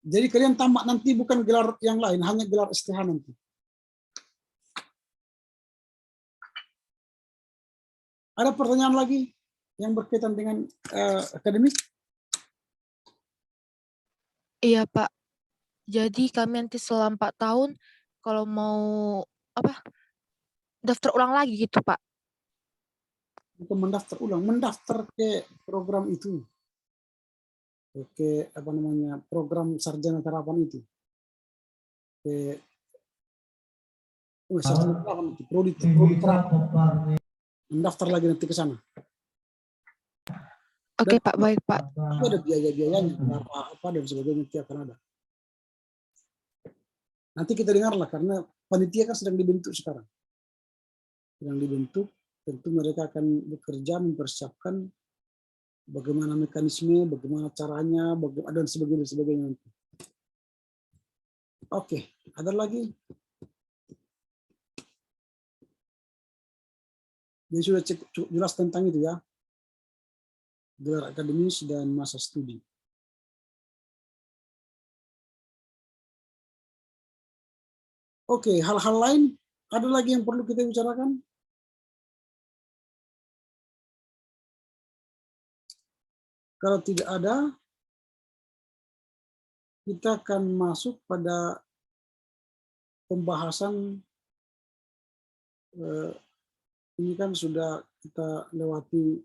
Jadi kalian tamat nanti bukan gelar yang lain, hanya gelar STH nanti. Ada pertanyaan lagi yang berkaitan dengan akademik? Iya, Pak. Jadi kami nanti selama 4 tahun kalau mau daftar ulang lagi gitu, Pak. Bukan mendaftar ulang, mendaftar ke program itu. Ke program sarjana terapan itu. Ke sarjana terapan itu, prodi terapan. Mendaftar lagi nanti ke sana. Oke, Pak, baik, Pak. Ada biaya-biayanya, apa dan sebagainya nanti akan ada. Nanti kita dengarlah karena panitia kan sedang dibentuk sekarang. Sedang dibentuk, tentu mereka akan bekerja mempersiapkan bagaimana mekanisme, bagaimana caranya, dan sebagainya nanti. Oke, ada lagi? Jadi sudah cukup jelas tentang itu ya. Gelar akademis dan masa studi. Oke, hal-hal lain ada lagi yang perlu kita bicarakan? Kalau tidak ada, kita akan masuk pada pembahasan ini kan sudah kita lewati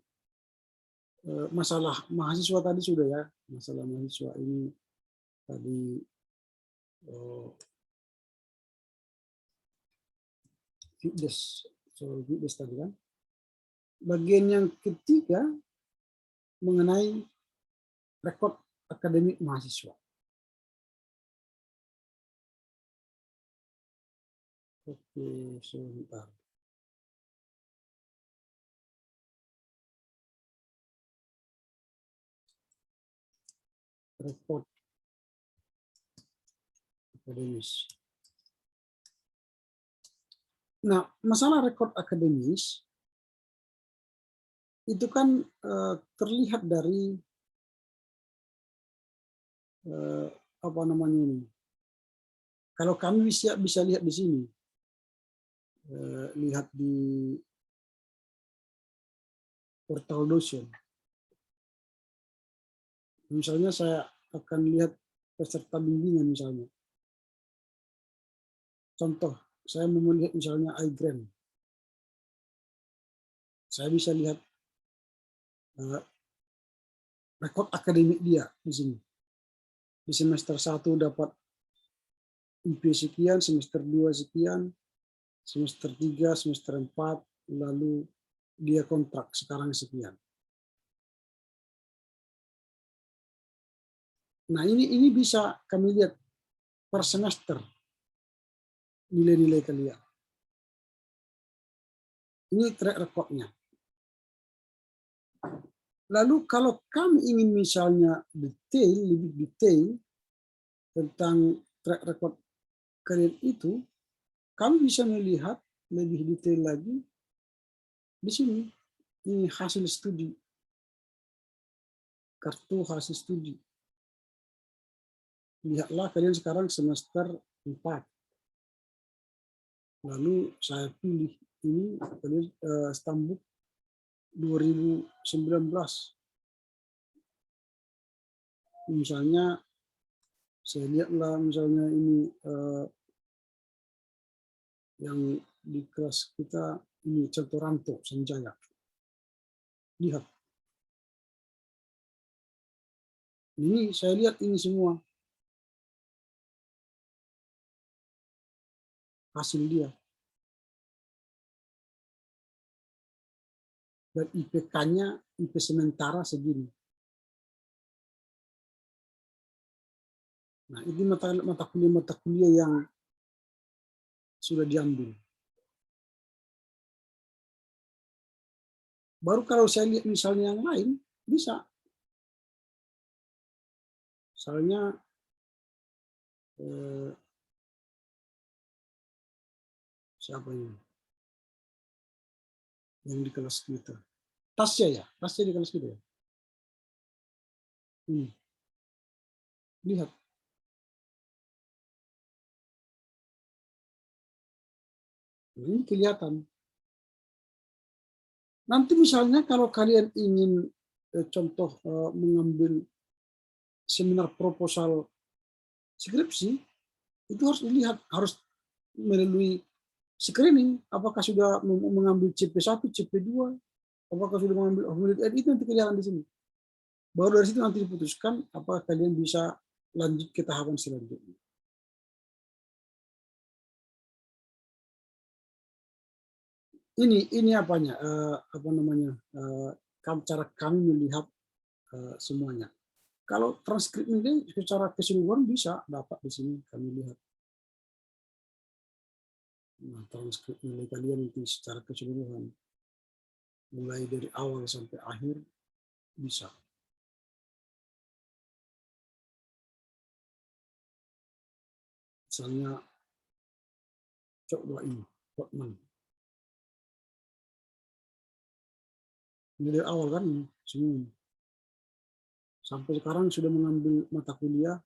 masalah mahasiswa tadi sudah ya, masalah mahasiswa ini tadi fitness tadi kan. Bagian yang ketiga mengenai rekod akademik mahasiswa. Oke, sebentar. Rekod akademis. Nah, masalah rekod akademis itu kan terlihat dari apa namanya ini. Kalau kami bisa lihat di sini, lihat di portal dosen. Misalnya saya akan lihat peserta bimbingan misalnya. Contoh, saya mau melihat misalnya iGrant. Saya bisa lihat rekod akademik dia di sini. Di semester 1 dapat IP sekian, semester 2 sekian, semester 3, semester 4, lalu dia kontrak sekarang sekian. Nah, ini bisa kami lihat per semester nilai-nilai kalian. Ini track recordnya. Lalu kalau kami ingin misalnya lebih detail tentang track record kalian itu, kami bisa melihat lebih detail lagi di sini. Ini hasil studi. Kartu hasil studi. Lihatlah kalian sekarang semester 4. Lalu saya pilih ini kalian Stambuk 2019. Misalnya saya lihatlah misalnya ini yang di kelas kita ini contoh Ranto Sanjaya. Lihat. Ini saya lihat ini semua hasil dia. Dan IPK-nya, IP sementara segini. Nah, ini mata kuliah yang sudah diambil. Baru kalau saya lihat misalnya yang lain, bisa. Misalnya siapa ini? Yang di kelas kita. Tasya ya? Tasya di kelas kita ya? Ini. Lihat. Ini kelihatan. Nanti misalnya kalau kalian ingin contoh mengambil seminar proposal skripsi, itu harus dilihat, harus melalui screening, apakah sudah mengambil CP1, CP2, apakah sudah mengambil itu nanti kelihatan di sini. Baru dari situ nanti diputuskan apakah kalian bisa lanjut ke tahapan selanjutnya. Ini apanya? Apa namanya? Cara kami melihat semuanya. Kalau transkrip ini secara keseluruhan bisa dapat di sini kami lihat. Nah, transkrip nilai kalian itu secara keseluruhan, mulai dari awal sampai akhir bisa. Misalnya coba ini, Hotman. Dari awal kan semua. Sampai sekarang sudah mengambil mata kuliah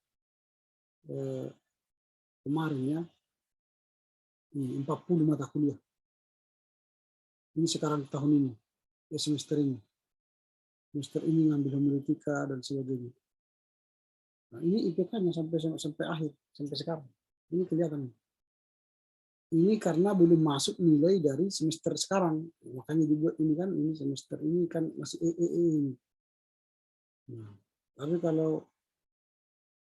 kemarin ya. Ini 40 mata kuliah. Ini sekarang tahun ini, ya semester ini. Semester ini ngambil homiletika dan sebagainya. Nah, ini IPK-nya sampai akhir, sampai sekarang. Ini kelihatan. Ini karena belum masuk nilai dari semester sekarang. Makanya dibuat ini kan, ini semester ini kan masih ini. Nah, tapi kalau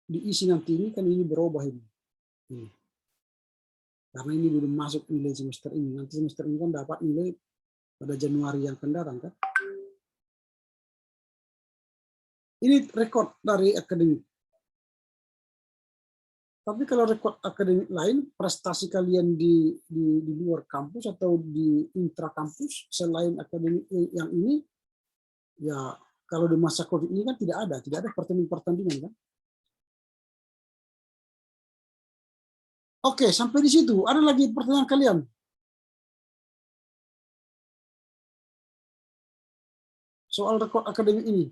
diisi nanti ini kan ini berubah ini. Karena ini belum masuk nilai semester ini. Nanti semester ini kan dapat nilai pada Januari yang akan datang kan. Ini rekod dari akademik. Tapi kalau rekod akademik lain, prestasi kalian di luar kampus atau di intra kampus selain akademik yang ini, ya kalau di masa COVID ini kan tidak ada pertandingan kan. Oke, sampai di situ. Ada lagi pertanyaan kalian? Soal rekod akademik ini.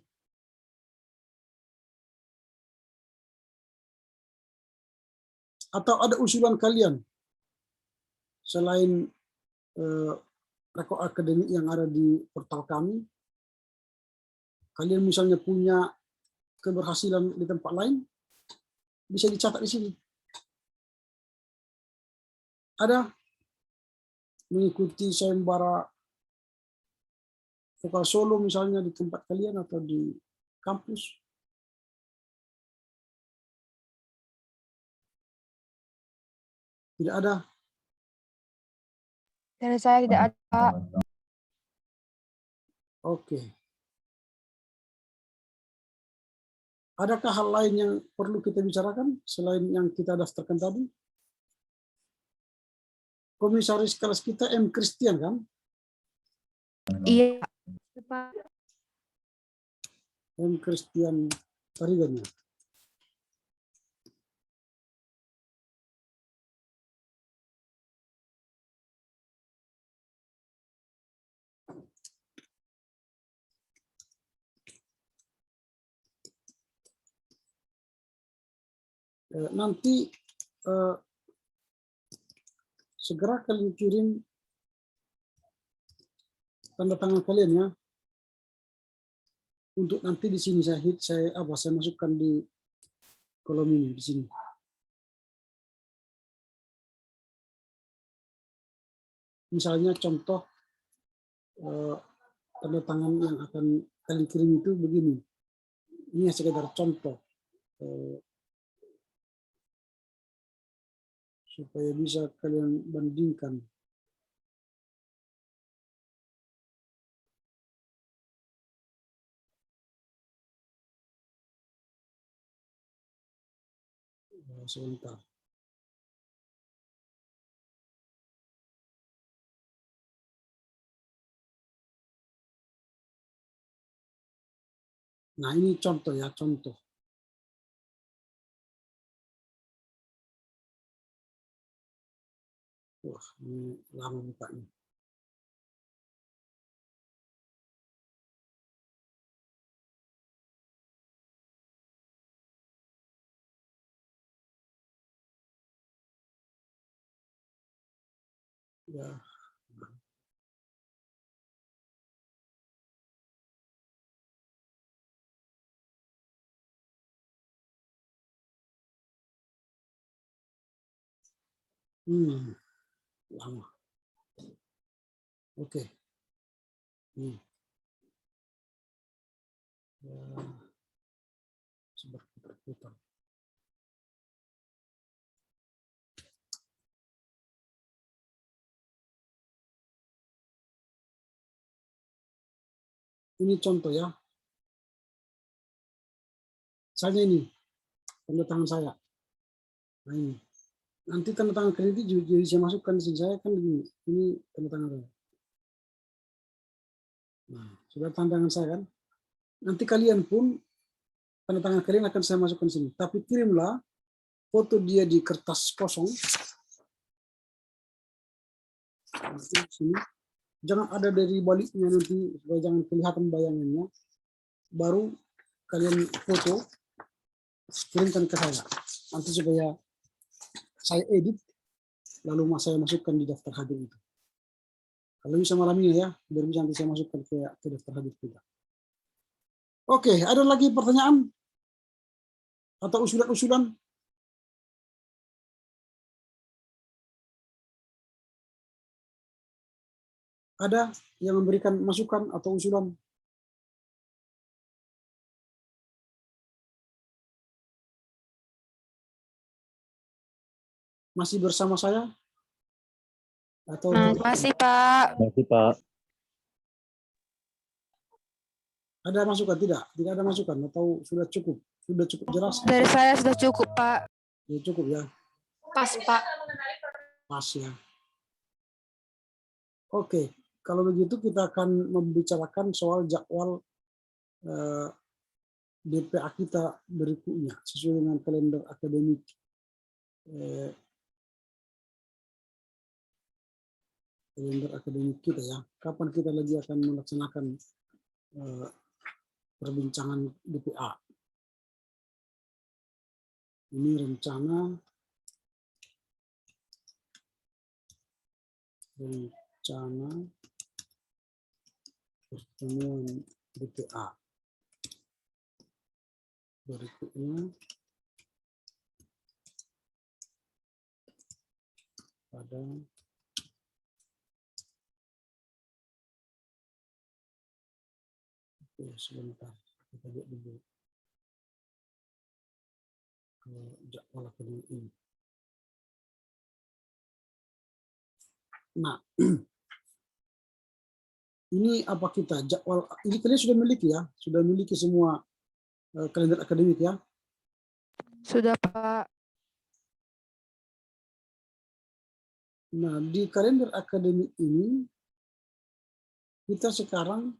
Atau ada usulan kalian selain rekod akademik yang ada di portal kami? Kalian misalnya punya keberhasilan di tempat lain, bisa dicatat di sini. Ada mengikuti sayembara vokal solo misalnya di tempat kalian atau di kampus. Tidak ada. Dari saya tidak ada. Oke. Adakah hal lain yang perlu kita bicarakan selain yang kita daftarkan tadi? Komisaris kelas kita M. Christian kan? Iya. M. Christian Tarigan ya? Nanti segera kalian kirim tanda tangan kalian ya, untuk nanti di sini saya masukkan di kolom ini di sini. Misalnya contoh tanda tangan yang akan kalian kirim itu begini. Ini sekedar contoh supaya bisa kalian bandingkan. Sebentar. Nah, ini contoh ya, contoh. Wah, ini lama bukanya. Ya. Lama. Oke. Berputar-putar. Ini contoh ya. Misalnya ini, tanda tangan saya. Nah ini. Nanti tanda tangan kredit juga jadi saya masukkan di sini. Saya kan begini. Ini tanda tangan saya. Nah, sudah tanda tangan saya kan. Nanti kalian pun tanda tangan kalian akan saya masukkan di sini. Tapi kirimlah foto dia di kertas kosong. Sini. Jangan ada dari baliknya nanti, supaya jangan kelihatan bayangannya. Baru kalian foto, kirimkan ke saya. Nanti supaya saya edit, lalu saya masukkan di daftar hadir itu. Kalau bisa malam ini ya, biar bisa nanti saya masukkan ke daftar hadir kita. Oke, ada lagi pertanyaan? Atau usulan-usulan? Ada yang memberikan masukan atau usulan? Masih bersama saya? Atau Masih, Pak. Masih, Pak. ada masukan? Tidak? Tidak ada masukan? Atau sudah cukup? Sudah cukup jelas? Dari saya sudah cukup, Pak. Ya, cukup ya? Pas, Pak. Pas ya. Oke, kalau begitu kita akan membicarakan soal jadwal DPA kita berikutnya sesuai dengan kalender akademik kita ya. Kapan kita lagi akan melaksanakan perbincangan DPA. Ini rencana pertemuan DPA berikutnya pada sebentar, kita lihat dulu jadwal akademik ini. Nah, ini apa kita jadwal ini kalian sudah miliki ya, sudah miliki semua kalender akademik ya? Sudah, Pak. Nah, di kalender akademik ini kita sekarang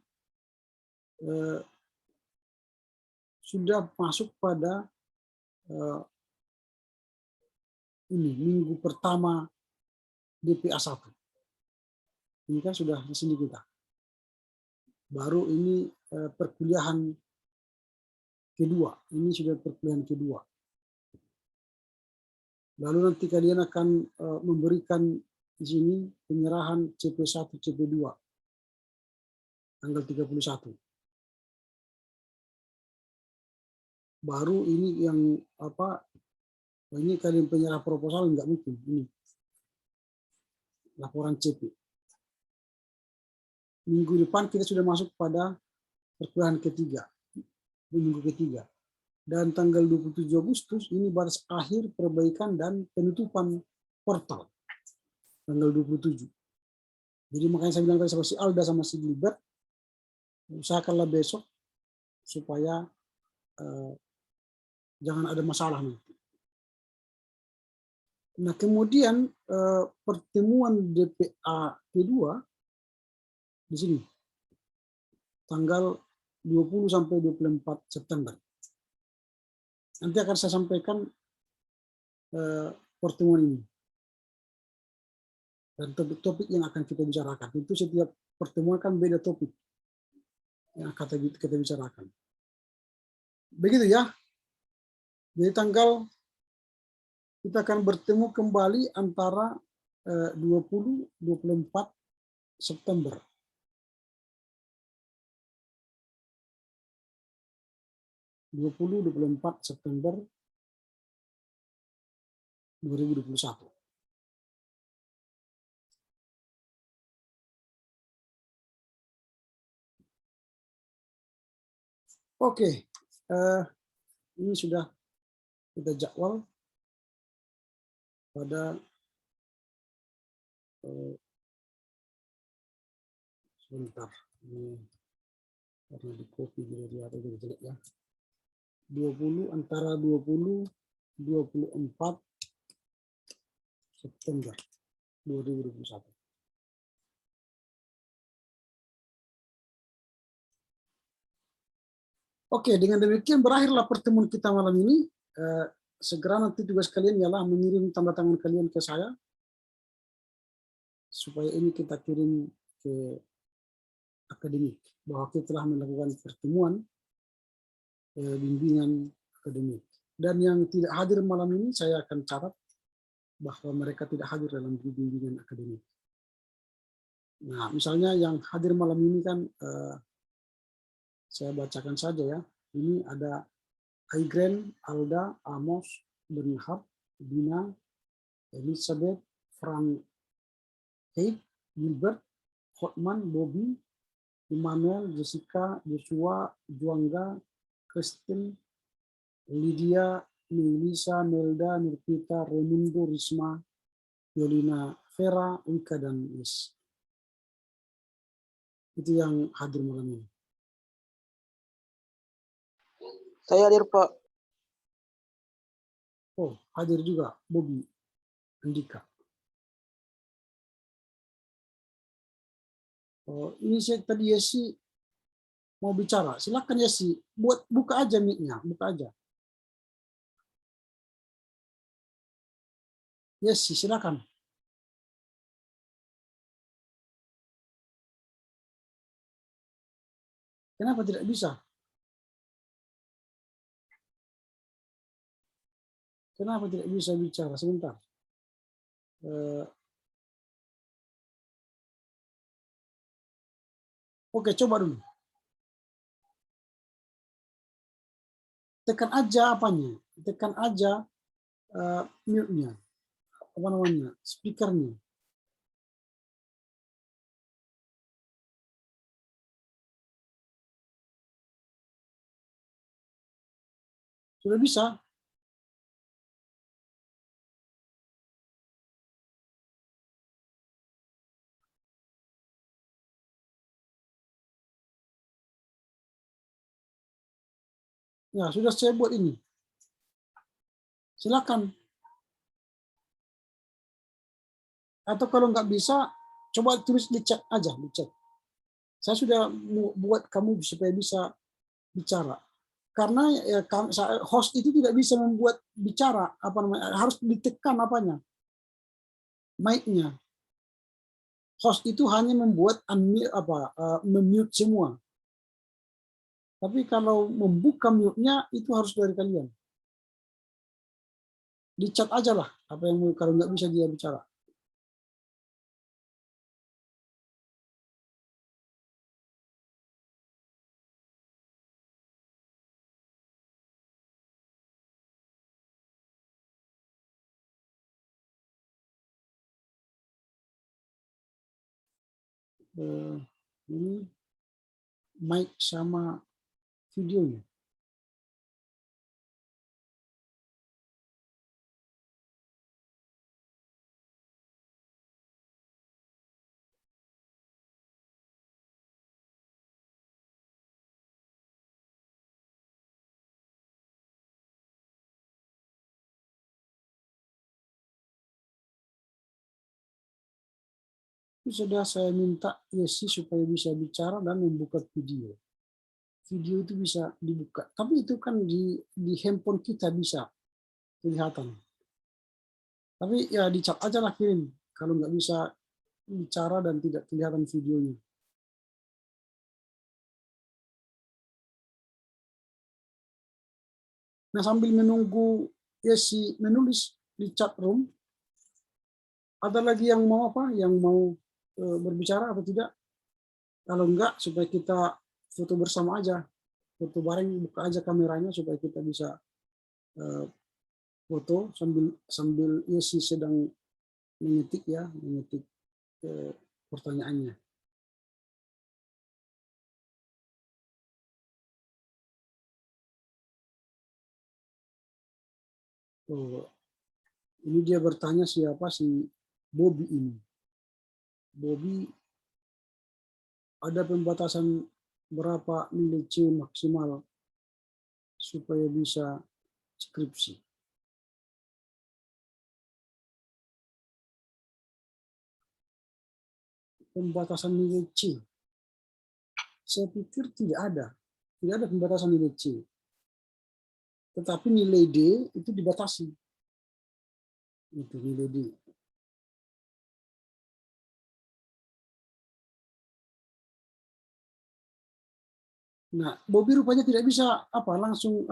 sudah masuk pada ini minggu pertama DPA 1. Ini kan sudah di sini kita. Baru ini perkuliahan kedua. Ini sudah perkuliahan kedua. Lalu nanti kalian akan memberikan di sini penyerahan CP1, CP2 tanggal 31. Baru ini yang apa? Ini kalian penyerah proposal enggak mungkin ini. Laporan CP. Minggu depan kita sudah masuk pada perkuliahan ketiga. Minggu ketiga. Dan tanggal 27 Agustus ini batas akhir perbaikan dan penutupan portal. Tanggal 27. Jadi makanya saya bilang tadi sama si Alda sama si Gilbert, usahakanlah besok supaya jangan ada masalah nanti. Nah, kemudian pertemuan DPA kedua di sini tanggal 20 sampai 24 September. Nanti akan saya sampaikan pertemuan ini dan topik-topik yang akan kita bicarakan. Itu setiap pertemuan kan beda topik yang akan kita bicarakan. Begitu ya. Jadi tanggal kita akan bertemu kembali antara 20-24 September. September 2021. Oke, ini sudah kita jadwal pada sebentar ini karena di copy dari atau jadi jelek ya. 20 antara 20-24 September 2021. Oke, dengan demikian berakhirlah pertemuan kita malam ini. Segera nanti tugas kalian ialah mengirim tanda tangan kalian ke saya supaya ini kita kirim ke akademik bahwa kita telah melakukan pertemuan bimbingan akademik. Dan yang tidak hadir malam ini saya akan catat bahwa mereka tidak hadir dalam bimbingan akademik. Nah, misalnya yang hadir malam ini kan saya bacakan saja ya. Ini ada Aigren, Alda, Amos, Bernhard, Dina, Elizabeth, Frank, Kate, Gilbert, Hotman, Bobby, Emmanuel, Jessica, Joshua, Juangga, Kristen, Lydia, Melisa, Melda, Nurpita, Raimundo, Risma, Yolina, Vera, Wika, dan Yes. Itu yang hadir malam ini. Saya hadir, Pak. Oh, hadir juga Bobby, Andika. Oh, ini saya tadi Yesi mau bicara. Silakan Yesi, buka aja mic-nya, buka aja. Yesi, silakan. Kenapa tidak bisa? Kenapa tidak bisa bicara? Sebentar. Oke, coba dulu. Tekan aja apanya? Tekan aja mute-nya. Apa namanya? Speaker-nya. Sudah bisa? Ya, sudah saya buat ini. Silakan. Atau kalau nggak bisa, coba tulis di chat aja, di chat. Saya sudah buat kamu supaya bisa bicara. Karena ya, host itu tidak bisa membuat bicara, apa namanya, harus ditekan apanya, mic-nya. Host itu hanya membuat memute semua. Tapi kalau membuka mute-nya itu harus dari kalian. Di chat aja lah apa yang kalau nggak bisa dia bicara. Ini mic sama videonya. sudah saya minta Yesi supaya bisa bicara dan membuka video. Video itu bisa dibuka. Tapi itu kan di handphone kita bisa kelihatan. Tapi ya di chat aja lah kirim. Kalau nggak bisa bicara dan tidak kelihatan videonya. Nah, sambil menunggu Yesi menulis di chat room, ada lagi yang mau apa? Yang mau berbicara atau tidak? Kalau enggak, supaya kita foto bersama aja, foto bareng, buka aja kameranya supaya kita bisa foto sambil Yesi sedang mengetik pertanyaannya. Oh, ini dia bertanya siapa si Bobby ini. Bobby, ada pembatasan berapa nilai C maksimal supaya bisa skripsi? Pembatasan nilai C. Saya pikir tidak ada pembatasan nilai C. Tetapi nilai D itu dibatasi. Itu nilai D. Nah, Bobby rupanya tidak bisa langsung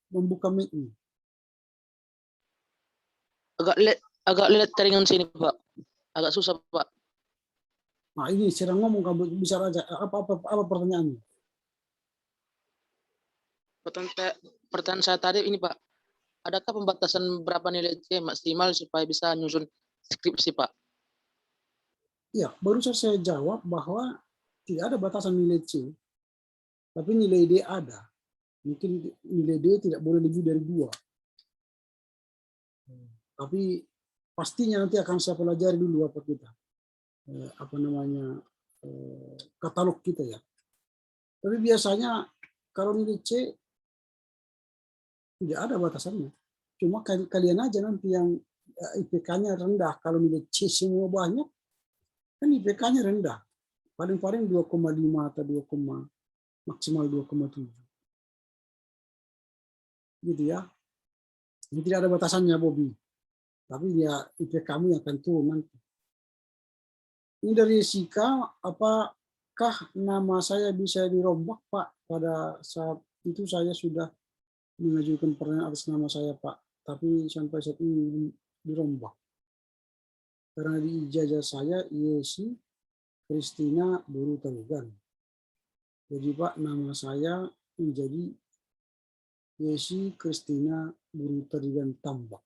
membuka mic-nya. Agak letteringan sini, Pak. Agak susah, Pak. Nah, ini sedang ngomong, kamu bisa aja. Apa pertanyaannya? Pertanyaan saya tadi ini, Pak. Adakah pembatasan berapa nilai C maksimal supaya bisa nyusun skripsi, Pak? Iya, baru saya jawab bahwa tidak ada batasan nilai C, tapi nilai D ada. Mungkin nilai D tidak boleh lebih dari 2. Tapi pastinya nanti akan saya pelajari dulu katalog kita ya. Tapi biasanya kalau nilai C tidak ada batasannya. Cuma kalian aja nanti yang IPK-nya rendah. Kalau nilai C semua banyak, kan IPK-nya rendah. Paling-paling 2,5 atau maksimal 2,7. Gitu ya. Ini tidak ada batasannya, Bobby. Tapi ya IPK-mu yang akan turun nanti. Ini dari Sika, apakah nama saya bisa dirombak, Pak? Pada saat itu saya sudah mengajukan pertanyaan atas nama saya, Pak. Tapi sampai saat ini dirombak. Karena di ijazah saya, Yesi Kristina Buru Telugan. Jadi Pak, nama saya menjadi Yesi Kristina Buru Telugan Tambak.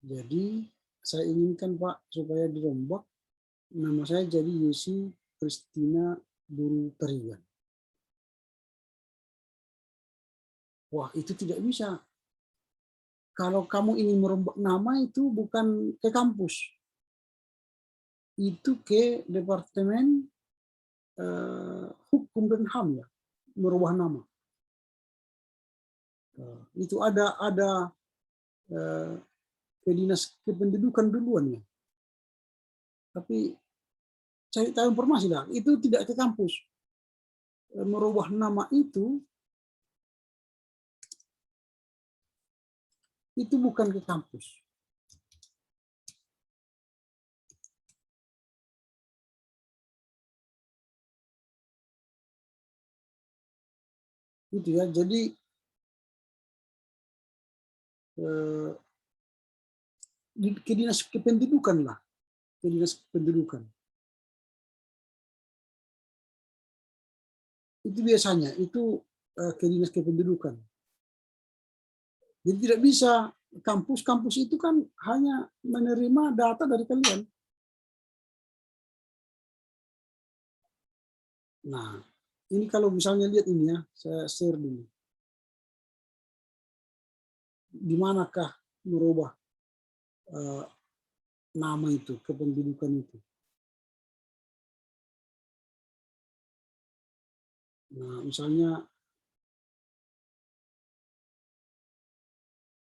Jadi saya inginkan Pak supaya dirombak. Nama saya jadi Yesi Kristina Buru Telugan. Wah, itu tidak bisa. Kalau kamu ingin merombak nama itu bukan ke kampus. Itu ke Departemen Hukum dan HAM ya, merubah nama. Itu ada ke Dinas Kependudukan duluan ya. Tapi cari tahu informasi lah, itu tidak ke kampus. Merubah nama itu bukan ke kampus. Gitu ya. Jadi ke Dinas Kependudukan lah, ke Dinas Kependudukan. Itu biasanya itu ke Dinas Kependudukan. Jadi tidak bisa kampus itu kan hanya menerima data dari kalian. Nah, ini kalau misalnya lihat ini ya, saya share dulu. Di manakah merubah nama itu, kependudukan itu? Nah, misalnya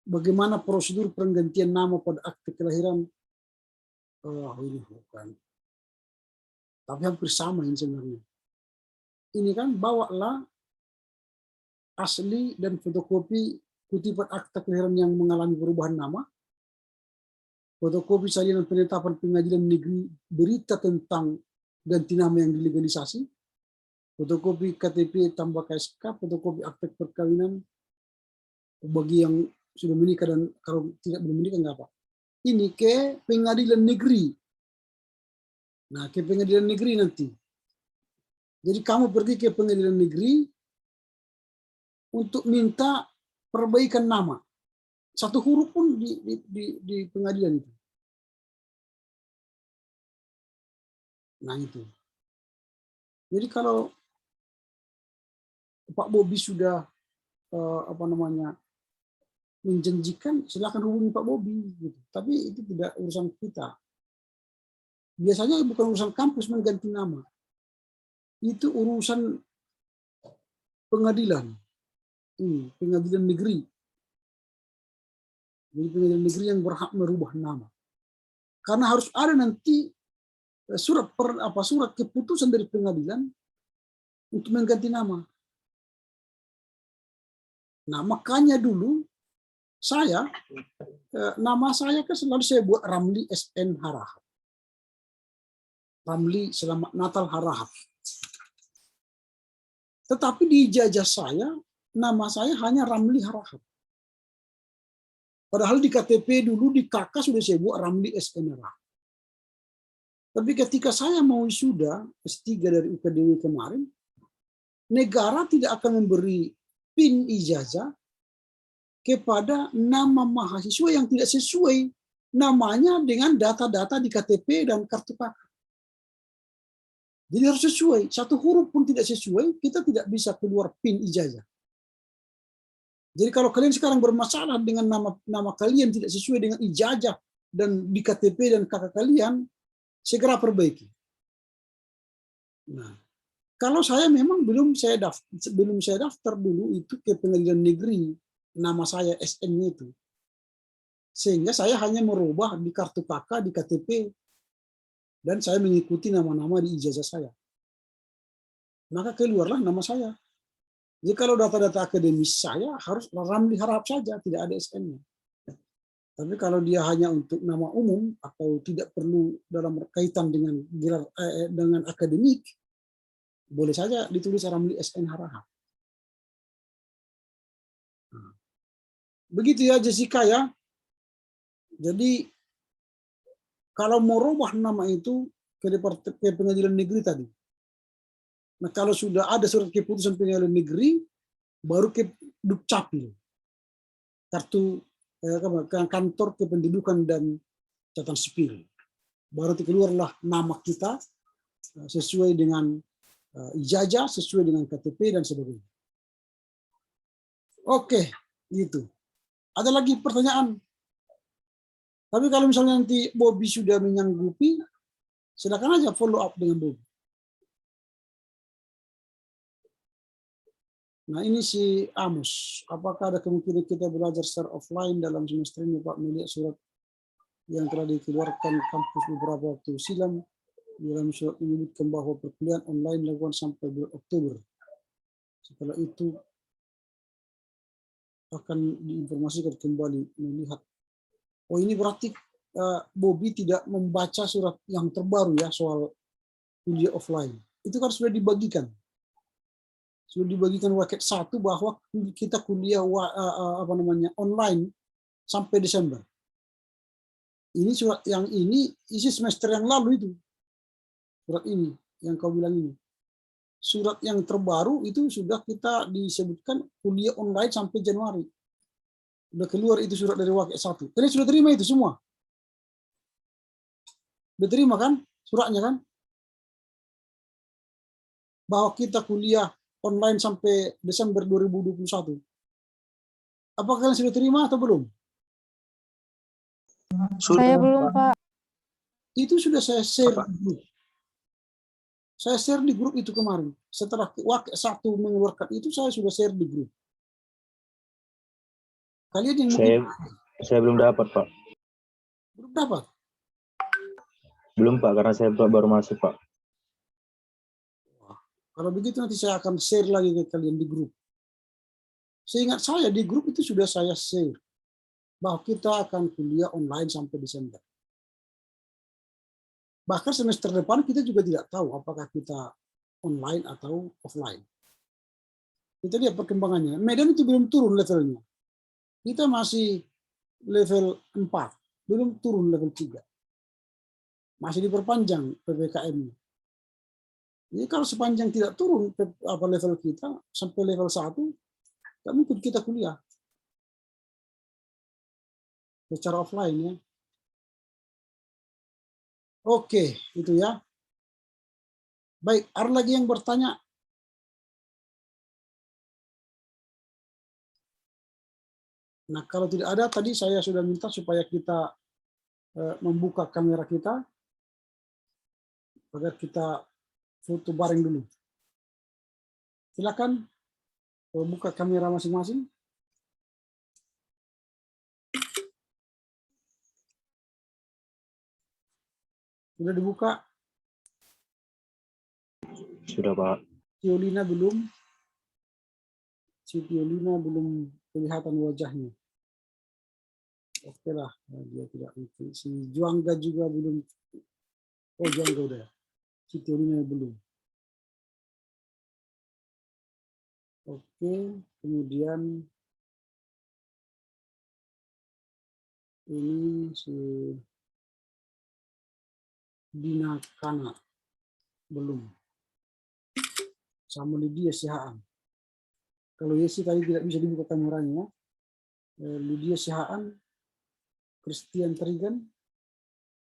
bagaimana prosedur penggantian nama pada akte kelahiran Oh, ini bukan. Tapi hampir sama ini sebenarnya. Ini kan bawalah asli dan fotokopi kutipan akta kelahiran yang mengalami perubahan nama, fotokopi salinan penetapan pengadilan negeri berita tentang ganti nama yang dilegalisasi, fotokopi KTP tambah KSK, fotokopi akta perkawinan bagi yang sudah menikah dan kalau tidak belum menikah nggak apa. Ini ke pengadilan negeri. Nah, ke pengadilan negeri nanti. Jadi kamu pergi ke pengadilan negeri untuk minta perbaikan nama. Satu huruf pun di pengadilan itu. Nah itu. Jadi kalau Pak Bobi sudah menjanjikan, silakan hubungi Pak Bobi. Gitu. Tapi itu tidak urusan kita. Biasanya bukan urusan kampus mengganti nama. Itu urusan pengadilan. Pengadilan negeri. Jadi pengadilan negeri yang berhak merubah nama. Karena harus ada nanti surat keputusan dari pengadilan untuk mengganti nama. Nah, makanya dulu nama saya kan selalu saya buat Ramli SN Harahap. Ramli Selamat Natal Harahap. Tetapi di ijazah saya, nama saya hanya Ramli Harahap. Padahal di KTP dulu, di KK sudah saya buat Ramli SN Harahap. Tapi ketika saya mau wisuda S3 dari UKDW kemarin, negara tidak akan memberi PIN ijazah kepada nama mahasiswa yang tidak sesuai namanya dengan data-data di KTP dan kartu KK. Jadi harus sesuai. Satu huruf pun tidak sesuai, kita tidak bisa keluar PIN ijazah. Jadi kalau kalian sekarang bermasalah dengan nama kalian tidak sesuai dengan ijazah dan di KTP dan KK kalian, segera perbaiki. Nah, kalau saya memang belum saya daftar dulu itu ke pengadilan negeri nama saya SN itu. Sehingga saya hanya merubah di kartu KK, di KTP, dan saya mengikuti nama-nama di ijazah saya. Maka keluarlah nama saya. Jadi kalau data-data akademis saya harus Ramli Harahap saja, tidak ada SN-nya. Tapi kalau dia hanya untuk nama umum atau tidak perlu dalam kaitan dengan dengan akademik, boleh saja ditulis Ramli SN Harahap. Begitu ya Jessica ya. Jadi kalau mau rubah nama itu ke pengadilan negeri tadi. Nah kalau sudah ada surat keputusan pengadilan negeri, baru ke Dukcapil, kartu kantor kependudukan dan catatan sipil. Baru keluarlah nama kita sesuai dengan ijazah, sesuai dengan KTP dan sebagainya. Oke, gitu. Ada lagi pertanyaan? Tapi kalau misalnya nanti Bobi sudah menyanggupi, silakan aja follow up dengan Bobi. Nah ini si Amos, apakah ada kemungkinan kita belajar secara offline dalam semester ini Pak, melihat surat yang telah dikeluarkan kampus beberapa waktu silam, dalam surat menyebutkan bahwa perkuliahan online dilakukan sampai bulan Oktober. Setelah itu akan diinformasikan kembali melihat. Oh ini berarti Bobi tidak membaca surat yang terbaru ya soal kuliah offline. Itu kan sudah dibagikan. Sudah dibagikan waket 1 bahwa kita kuliah online sampai Desember. Ini surat yang ini isi semester yang lalu itu. Surat ini yang kau bilang ini. Surat yang terbaru itu sudah kita disebutkan kuliah online sampai Januari. Sudah keluar itu surat dari waket 1. Kalian sudah terima itu semua? Sudah terima kan suratnya kan? Bahwa kita kuliah online sampai Desember 2021. Apakah kalian sudah terima atau belum? Saya belum, Pak. Itu sudah saya share di grup. Saya share di grup itu kemarin. Setelah waket 1 mengeluarkan itu, saya sudah share di grup. Kalian yang saya belum dapat, Pak. belum dapat. Belum Pak, karena saya baru masuk Pak. Kalau begitu nanti saya akan share lagi ke kalian di grup. Seingat saya di grup itu sudah saya share bahwa kita akan kuliah online sampai Desember. Bahkan semester depan kita juga tidak tahu apakah kita online atau offline. Kita lihat perkembangannya. Medan itu belum turun levelnya. Kita masih level 4, belum turun level 3. Masih diperpanjang PPKM-nya. Jadi kalau sepanjang tidak turun level kita sampai level 1, tidak mungkin kita kuliah secara offline ya. Oke, itu ya. Baik, ada lagi yang bertanya? Nah, kalau tidak ada, tadi saya sudah minta supaya kita membuka kamera kita agar kita foto bareng dulu. Silakan buka kamera masing-masing. Sudah dibuka? Sudah Pak. Tiolina belum. Si Tiolina belum kelihatan wajahnya. Oke lah, dia tidak itu. Si Juangga juga belum. Oh, Juangga udah. Si Tiolina belum. Oke, kemudian ini si Dina Kana belum. Sama Lydia Sihaan. Kalau Yesi tadi tidak bisa dibuka kameranya, Lydia Sihaan, Christian Trigan,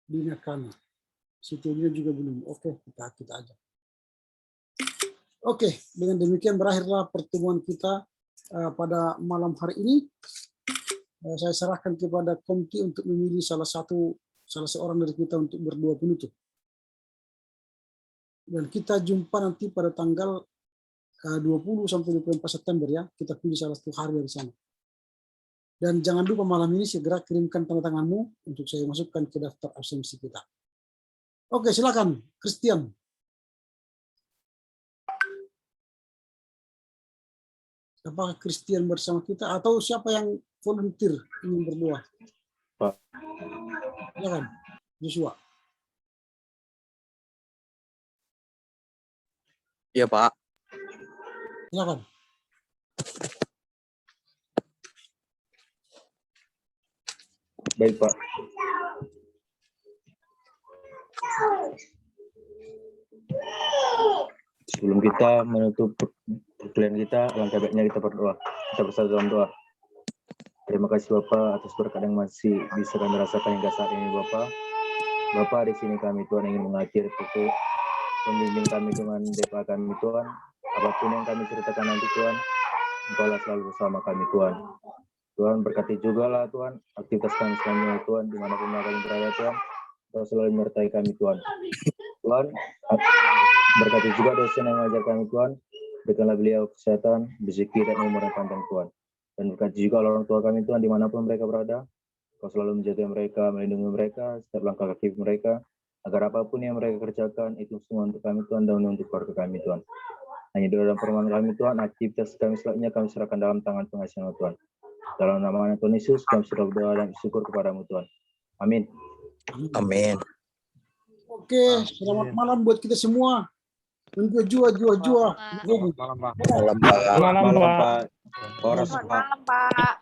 Dina Kana. Si Tiolina juga belum. Oke, kita aja. Oke, dengan demikian berakhirlah pertemuan kita pada malam hari ini. Saya serahkan kepada Komki untuk memilih salah seorang dari kita untuk berdoa penutup. Dan kita jumpa nanti pada tanggal 20 sampai 24 September ya. Kita pilih salah satu hari dari sana. Dan jangan lupa malam ini segera kirimkan tanda tanganmu untuk saya masukkan ke daftar absensi kita. Oke, silakan Christian. Apakah Christian bersama kita atau siapa yang volunteer ingin berdoa? Pak. Silakan, Joshua. Iya Pak. Silakan. Baik Pak. Sebelum kita menutup perkuliahan kita, alangkah baiknya kita berdoa. Kita bersatu dalam doa. Terima kasih Bapak atas berkat yang masih bisa kami rasakan hingga saat ini Bapak. Bapak, di sini kami Tuhan ingin mengakhiri pukul pembimbing kami dengan DPA kami Tuhan. Apapun yang kami ceritakan nanti Tuhan, Engkau-lah selalu bersama kami Tuhan. Tuhan berkati juga lah Tuhan aktivitas kami selanjutnya Tuhan, dimanapun kami berada Tuhan, Engkau selalu menyertai kami Tuhan. Tuhan, berkati juga dosen yang mengajar kami Tuhan, berikanlah beliau kesehatan, rezeki dan umur yang panjang Tuhan. Dan berkati juga orang tua kami Tuhan, dimanapun mereka berada, Engkau selalu menjaga mereka, melindungi mereka, setiap langkah kaki mereka, agar apapun yang mereka kerjakan, itu semua untuk kami Tuhan, dan untuk keluarga kami Tuhan. Hanya doa dan permohonan kami Tuhan, aktivitas kami selanjutnya kami serahkan dalam tangan pengasihan Tuhan. Dalam nama Tuhan Yesus, kami sudah berdoa dan bersyukur kepadamu Tuhan. Amin. Amin. Oke, selamat malam buat kita semua. Jua. Malam Pak. Malam Pak. Selamat malam, Pak.